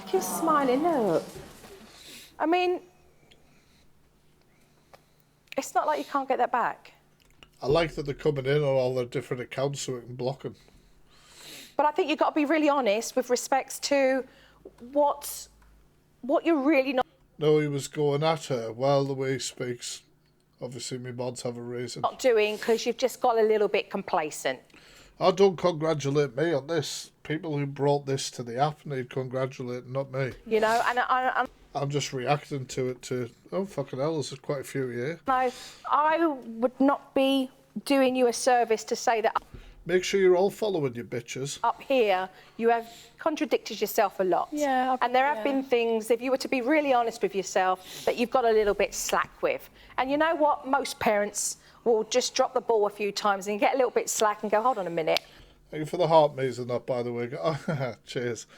He's smiling, look. I mean, it's not like you can't get that back. I like that they're coming in on all their different accounts so we can block them. But I think you've got to be really honest with respects to what you're really not No, he was going at her while the way he speaks. Obviously, my mods have a reason. doing because you've just got a little bit complacent. I don't congratulate me on this. People who brought this to the app need congratulating, not me. You know, and I'm just reacting to it oh, fucking hell, there's quite a few here. I would not be doing you a service to say that Make sure you're all following your bitches. up here you have contradicted yourself a lot. Yeah, and there have been things, if you were to be really honest with yourself, that you've got a little bit slack with. And you know what? Most parents will just drop the ball a few times and get a little bit slack and go, hold on a minute. Thank you for the heart maze and that, by the way. Cheers.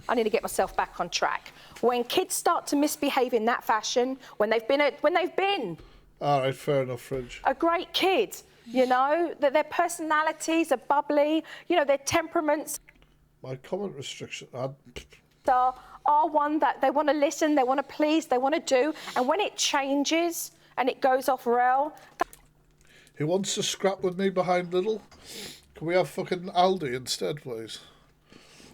I need to get myself back on track. When kids start to misbehave in that fashion, when they've been All right, fair enough, Fridge. a great kid, you know, that their personalities are bubbly, you know, their temperaments My comment restriction. are one that they want to listen, they want to please, they want to do. And when it changes and it goes off rail, Who wants to scrap with me behind Lidl? Can we have fucking Aldi instead, please?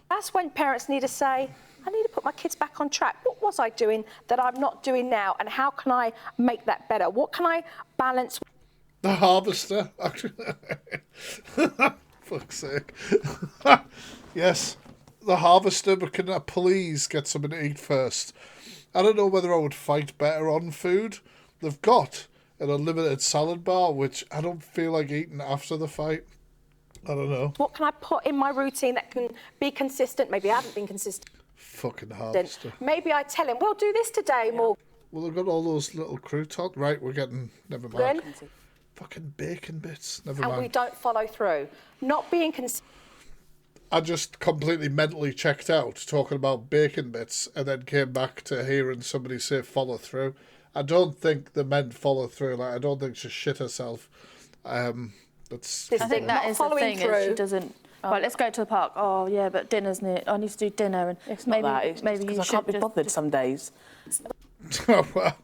that's when parents need to say, I need to put my kids back on track. What was I doing that I'm not doing now? And how can I make that better? What can I balance? The harvester. Fuck's sake. Yes, the harvester, but can I please get something to eat first? I don't know whether I would fight better on food. They've got an unlimited salad bar, which I don't feel like eating after the fight. I don't know. What can I put in my routine that can be consistent? Maybe I haven't been consistent. Fucking harvester. Maybe I tell him, we'll do this today, Morgan. Well, they've got all those little croutons. Right, we're getting... Never mind. Fucking bacon bits. Never mind. And we don't follow through. Not being consistent. I just completely mentally checked out talking about bacon bits and then came back to hearing somebody say follow through. I don't think the men follow through. Like, I don't think she shit herself. I think that is the thing. Is she doesn't. Right, let's go to the park. Oh yeah, but dinner's near. I need to do dinner, and It's maybe not that. It's maybe because you I should can't be bothered some days. Well, it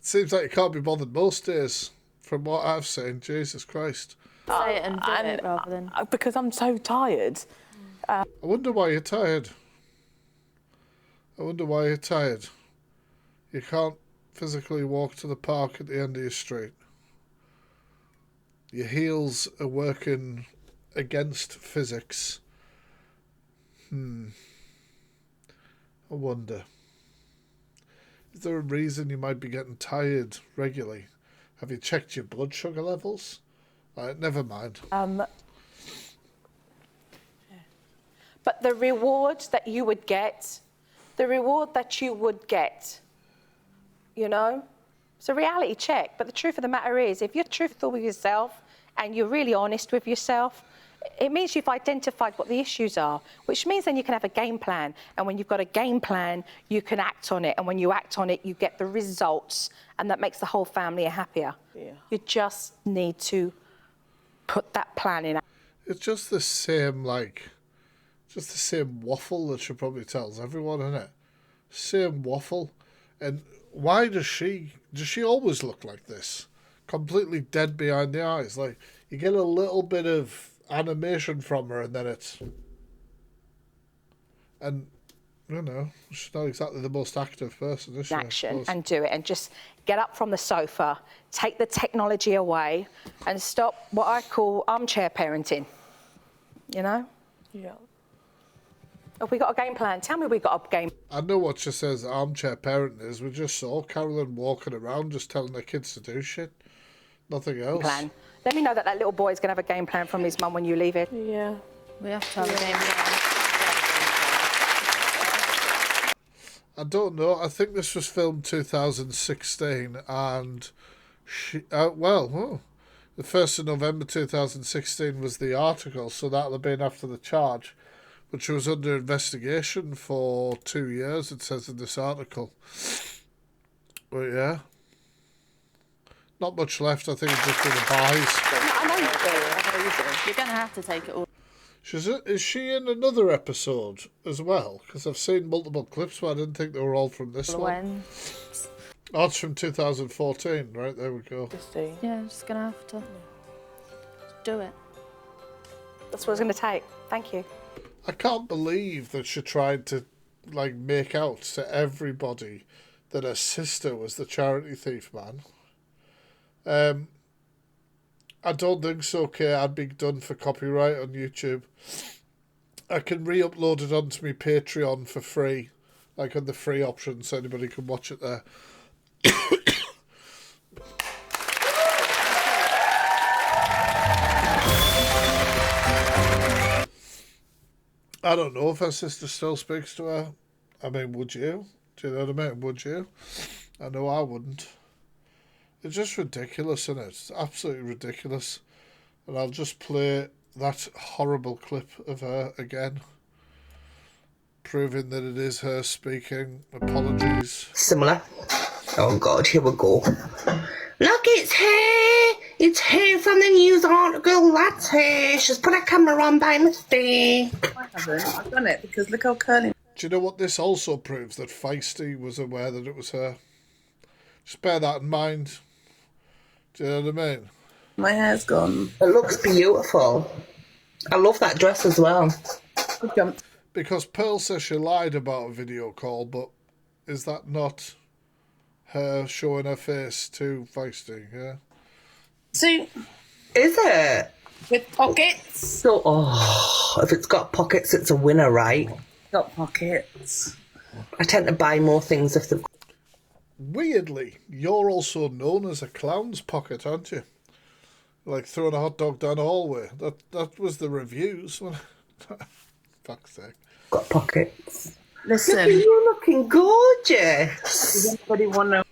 seems like you can't be bothered most days, from what I've seen. Jesus Christ. say it and do it rather than. Because I'm so tired. I wonder why you're tired. You can't physically walk to the park at the end of your street. Your heels are working against physics. I wonder. Is there a reason you might be getting tired regularly? Have you checked your blood sugar levels? Never mind. But the reward that you would get, you know, it's a reality check. But the truth of the matter is, if you're truthful with yourself and you're really honest with yourself, it means you've identified what the issues are, which means then you can have a game plan. And when you've got a game plan, you can act on it. And when you act on it, you get the results. And that makes the whole family happier. Yeah. You just need to put that plan in. It's just the same, waffle that she probably tells everyone, isn't it? Same waffle. And why does she always look like this? Completely dead behind the eyes. Like, you get a little bit of animation from her and then it's... And, you know, she's not exactly the most active person, is she? Action and do it and just get up from the sofa, take the technology away and stop what I call armchair parenting, you know? Yeah. Have we got a game plan? Tell me we got a game. I know what she says armchair parenting is. We just saw Karolin walking around just telling their kids to do shit. Nothing else. Plan. Let me know that little boy's going to have a game plan from his mum when you leave it. Yeah. We have to have a game plan. I don't know. I think this was filmed 2016 and it The 1st of November 2016 was the article, so that'll have been after the charge. But she was under investigation for 2 years, it says in this article. But yeah. Not much left, I think it's just in the buys. I know you do. You're going to have to take it all. Is she in another episode as well? Because I've seen multiple clips, but I didn't think they were all from this one. Oh, it's from 2014. Right, there we go. Yeah, I'm just going to have to do it. That's what it's going to take. Thank you. I can't believe that she tried to, like, make out to everybody that her sister was the charity thief, man. I don't think so, Kay. I'd be done for copyright on YouTube. I can re-upload it onto my Patreon for free, like on the free option, so anybody can watch it there. I don't know if her sister still speaks to her. I mean, would you? Do you know what I mean? Would you? I know I wouldn't. It's just ridiculous, isn't it? It's absolutely ridiculous. And I'll just play that horrible clip of her again, proving that it is her speaking. Apologies. Similar. Oh God, here we go. Look, it's her. It's her from the news article. That's her. She's put a camera on by mistake. I haven't. I've done it because look how curly. Do you know what this also proves? That Feisty was aware that it was her. Just bear that in mind. Do you know what I mean? My hair's gone. It looks beautiful. I love that dress as well. Good jump. Because Pearl says she lied about a video call, but is that not her showing her face to Feisty? Yeah. Suit. Is it? With pockets. So, if it's got pockets, it's a winner, right? Got pockets. I tend to buy more things if they've... Weirdly, you're also known as a clown's pocket, aren't you? Like throwing a hot dog down a hallway. That was the reviews. Fuck's sake. Got pockets. Listen. Look at you looking gorgeous. Does anybody want to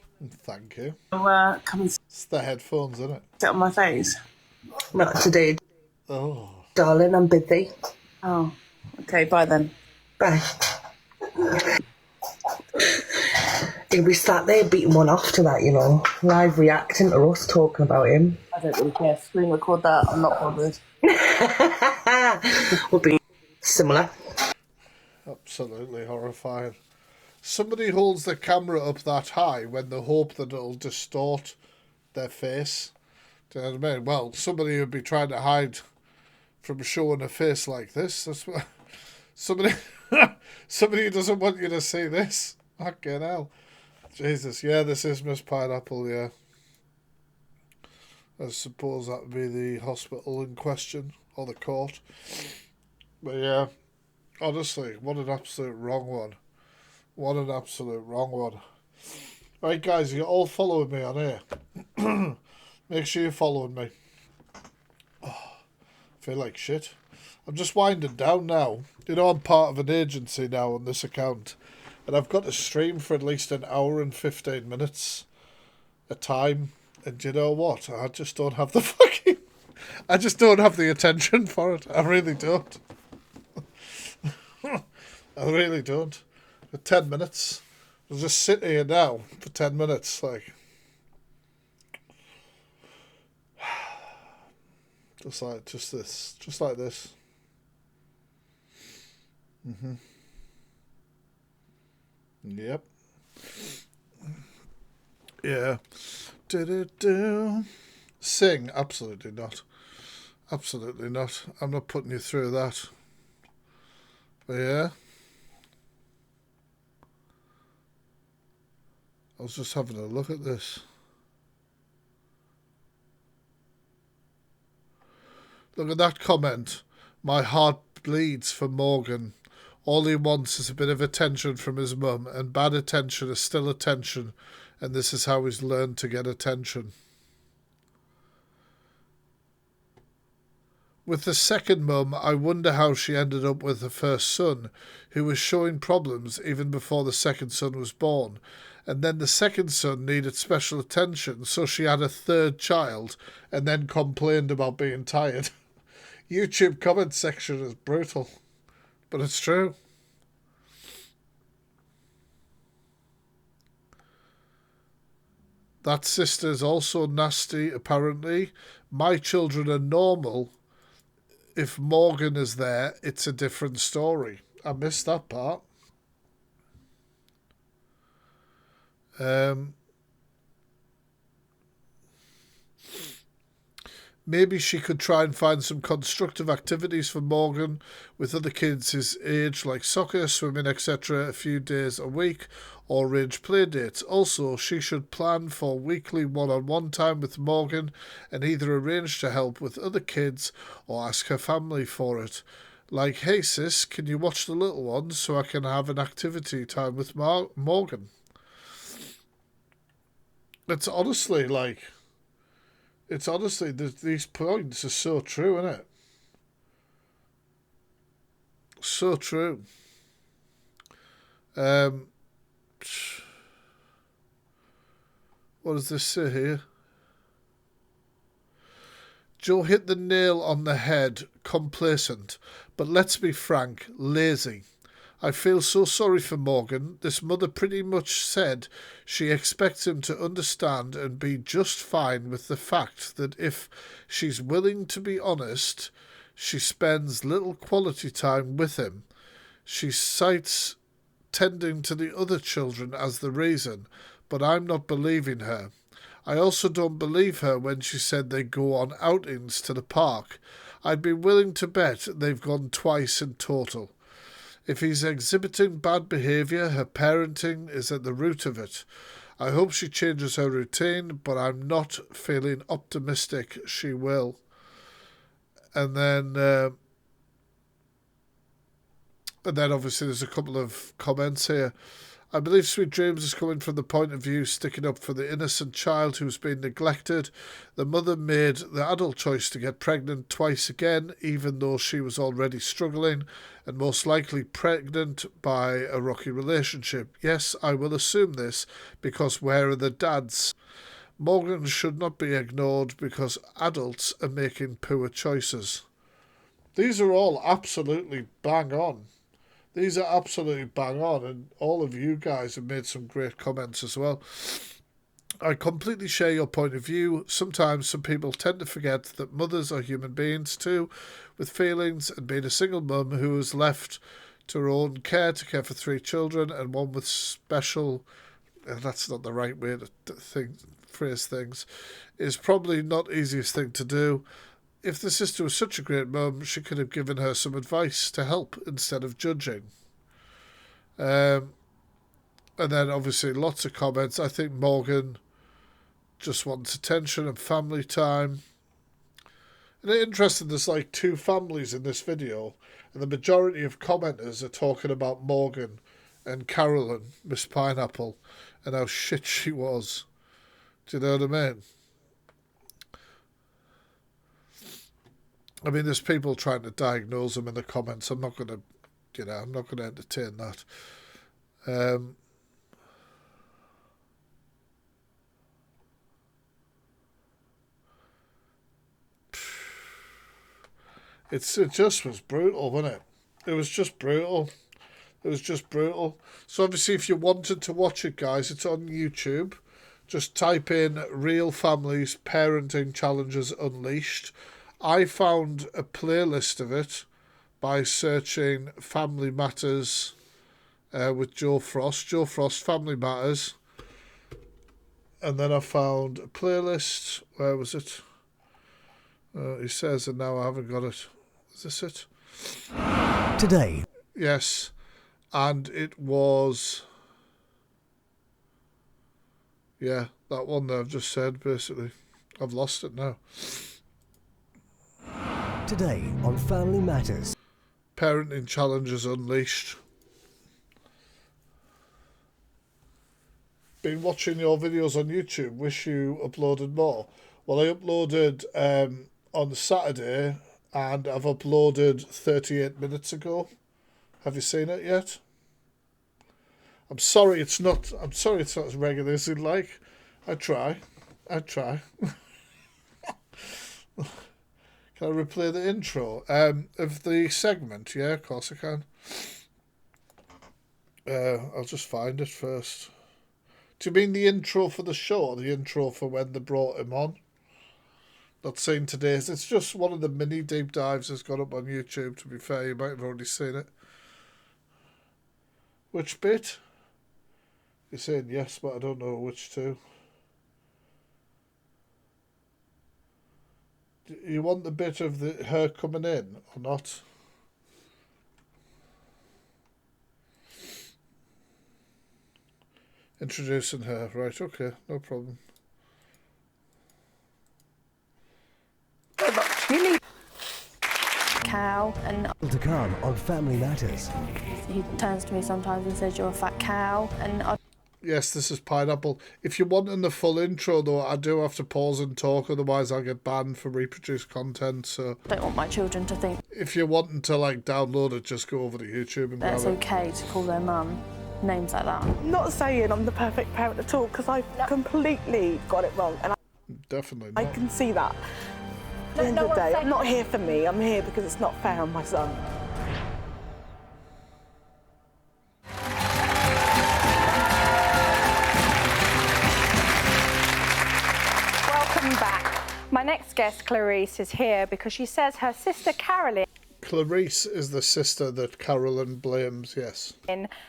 Thank you. come and It's the headphones, isn't it? sit on my face? Not today. Oh. Darling, I'm busy. Oh. Okay, bye then. Bye. We sat there beating one off to that, you know. Live reacting to us talking about him. I don't really care. Screen record that. I'm not bothered. We'll be similar. Absolutely horrifying. Somebody holds the camera up that high when they hope that it'll distort their face. Do you know what I mean? Well, somebody would be trying to hide from showing a face like this. That's what somebody who doesn't want you to see this. Fucking hell. Jesus, yeah, this is Miss Pineapple, yeah. I suppose that would be the hospital in question, or the court. But yeah, honestly, what an absolute wrong one. What an absolute wrong one. Right, guys, you're all following me on here. Make sure you're following me. Oh, I feel like shit. I'm just winding down now. You know, I'm part of an agency now on this account. And I've got to stream for at least an hour and 15 minutes a time. And you know what? I just don't have the fucking... I just don't have the attention for it. I really don't. I really don't. For 10 minutes. I'll just sit here now for 10 minutes. Like... Just like this. Just like this. Mm-hmm. Yep. Yeah. Do. Sing? Absolutely not. Absolutely not. I'm not putting you through that. But yeah. I was just having a look at this. Look at that comment. My heart bleeds for Morgan. All he wants is a bit of attention from his mum, and bad attention is still attention, and this is how he's learned to get attention. With the second mum, I wonder how she ended up with the first son, who was showing problems even before the second son was born. And then the second son needed special attention, so she had a third child and then complained about being tired. YouTube comment section is brutal, but it's true. That sister's also nasty, apparently. My children are normal. If Morgan is there, it's a different story. I missed that part. Maybe she could try and find some constructive activities for Morgan with other kids his age, like soccer, swimming, etc., a few days a week, or arrange play dates. Also, she should plan for weekly one-on-one time with Morgan and either arrange to help with other kids or ask her family for it. Like, hey sis, can you watch the little ones so I can have an activity time with Morgan? It's honestly like... It's honestly, these points are so true, isn't it? So true. What does this say here? Joe hit the nail on the head, complacent, but let's be frank, lazy. I feel so sorry for Morgan. This mother pretty much said she expects him to understand and be just fine with the fact that if she's willing to be honest, she spends little quality time with him. She cites tending to the other children as the reason, but I'm not believing her. I also don't believe her when she said they go on outings to the park. I'd be willing to bet they've gone twice in total. If he's exhibiting bad behaviour, her parenting is at the root of it. I hope she changes her routine, but I'm not feeling optimistic she will. And then obviously there's a couple of comments here. I believe Sweet Dreams is coming from the point of view sticking up for the innocent child who's been neglected. The mother made the adult choice to get pregnant twice again, even though she was already struggling and most likely pregnant by a rocky relationship. Yes, I will assume this because where are the dads? Morgan should not be ignored because adults are making poor choices. These are all absolutely bang on. These are absolutely bang on, and all of you guys have made some great comments as well. I completely share your point of view. Sometimes some people tend to forget that mothers are human beings too, with feelings, and being a single mum who is left to her own care to care for 3 children and one with special... that's not the right way to phrase things, is probably not the easiest thing to do. If the sister was such a great mum, she could have given her some advice to help instead of judging. And then obviously lots of comments. I think Morgan just wants attention and family time. And it's interesting, there's like 2 families in this video, and the majority of commenters are talking about Morgan and Karolin, Miss Pineapple, and how shit she was. Do you know what I mean? I mean, there's people trying to diagnose them in the comments. I'm not going to, I'm not going to entertain that. It just was brutal, wasn't it? It was just brutal. It was just brutal. So obviously, if you wanted to watch it, guys, it's on YouTube. Just type in Real Families Parenting Challenges Unleashed. I found a playlist of it by searching Family Matters with Joe Frost. Joe Frost, Family Matters. And then I found a playlist. Where was it? He says, and now I haven't got it. Is this it? Today. Yes. And it was... yeah, that one that I've just said, basically. I've lost it now. Today on Family Matters. Parenting Challenges Unleashed. Been watching your videos on YouTube. Wish you uploaded more. Well, I uploaded on Saturday and I've uploaded 38 minutes ago. Have you seen it yet? I'm sorry it's not as regular as you'd like. I try. Can I replay the intro of the segment? Yeah, of course I can. I'll just find it first. Do you mean the intro for the show, or the intro for when they brought him on? Not seen today's. It's just one of the mini deep dives that's got up on YouTube, to be fair. You might have already seen it. Which bit? You're saying yes, but I don't know which two. Do you want the bit of her coming in or not? Introducing her, right? Okay, no problem. Cow, and To come on Family Matters. he turns to me sometimes and says, "You're a fat cow," and I Yes, this is Pineapple. If you're wanting the full intro, though, I do have to pause and talk, otherwise I'll get banned for reproduced content. So don't want my children to think if you're wanting to download it, just go over to YouTube and that it's grab it. okay to call their mum names like that. Not saying I'm the perfect parent at all, because I've completely got it wrong, and Definitely I not. can see that. At the end of the day, I'm not here for me. I'm here because it's not fair on my son. Welcome back. My next guest, Clarice, is here because she says her sister Karolin Clarice is the sister that Karolin blames, yes.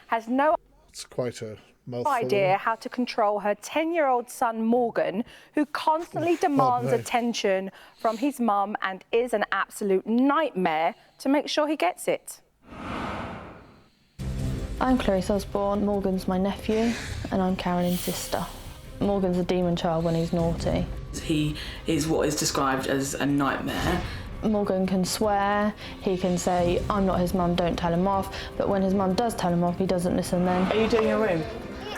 has no It's quite a mouthful. idea how to control her 10-year-old son Morgan, who constantly demands no. attention from his mum and is an absolute nightmare to make sure he gets it. I'm Clarice Osborne, Morgan's my nephew, and I'm Carolin's sister. Morgan's a demon child when he's naughty. He is what is described as a nightmare. Morgan can swear, he can say, "I'm not his mum, don't tell him off," but when his mum does tell him off, he doesn't listen then. Are you doing your room?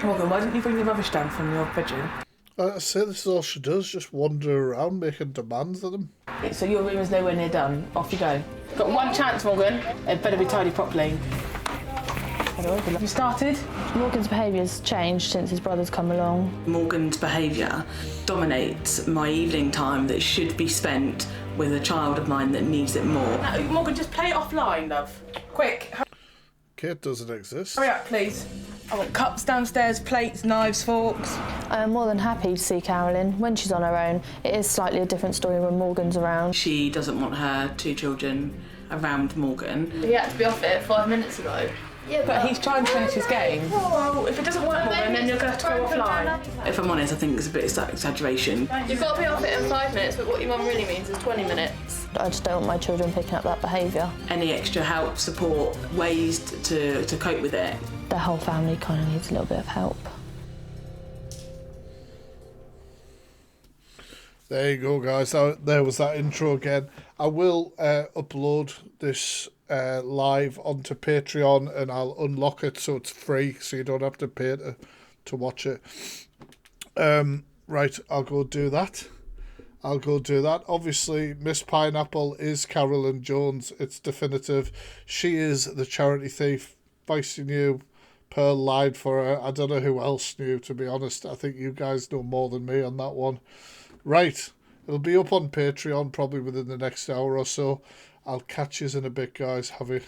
Morgan, why didn't you bring the rubbish down from your bedroom? I say this is all she does, just wander around making demands of them. So your room is nowhere near done. Off you go. Got one chance, Morgan. It better be tidy properly. Have you started? Morgan's behaviour's changed since his brother's come along. Morgan's behaviour dominates my evening time that should be spent with a child of mine that needs it more. Morgan, just play it offline, love. Quick. Kate doesn't exist. Hurry up, please. I want cups downstairs, plates, knives, forks. I am more than happy to see Karolin when she's on her own. It is slightly a different story when Morgan's around. She doesn't want her two children around Morgan. He had to be off it 5 minutes ago. Yeah, but he's trying to finish his game. Well, if it doesn't work, Morgan, then you're going to have to go offline. If I'm honest, I think it's a bit of exaggeration. You've got to be off it in 5 minutes, but what your mum really means is 20 minutes. I just don't want my children picking up that behaviour. Any extra help, support, ways to cope with it. The whole family kind of needs a little bit of help. There you go, guys. There was that intro again. I will upload this live onto Patreon, and I'll unlock it so it's free, so you don't have to pay to watch it. Right, I'll go do that. Obviously, Miss Pineapple is Karolin Jones. It's definitive. She is the charity thief. Feisty knew. Pearl lied for her. I don't know who else knew, to be honest. I think you guys know more than me on that one. Right, it'll be up on Patreon probably within the next hour or so. I'll catch you in a bit, guys. Have a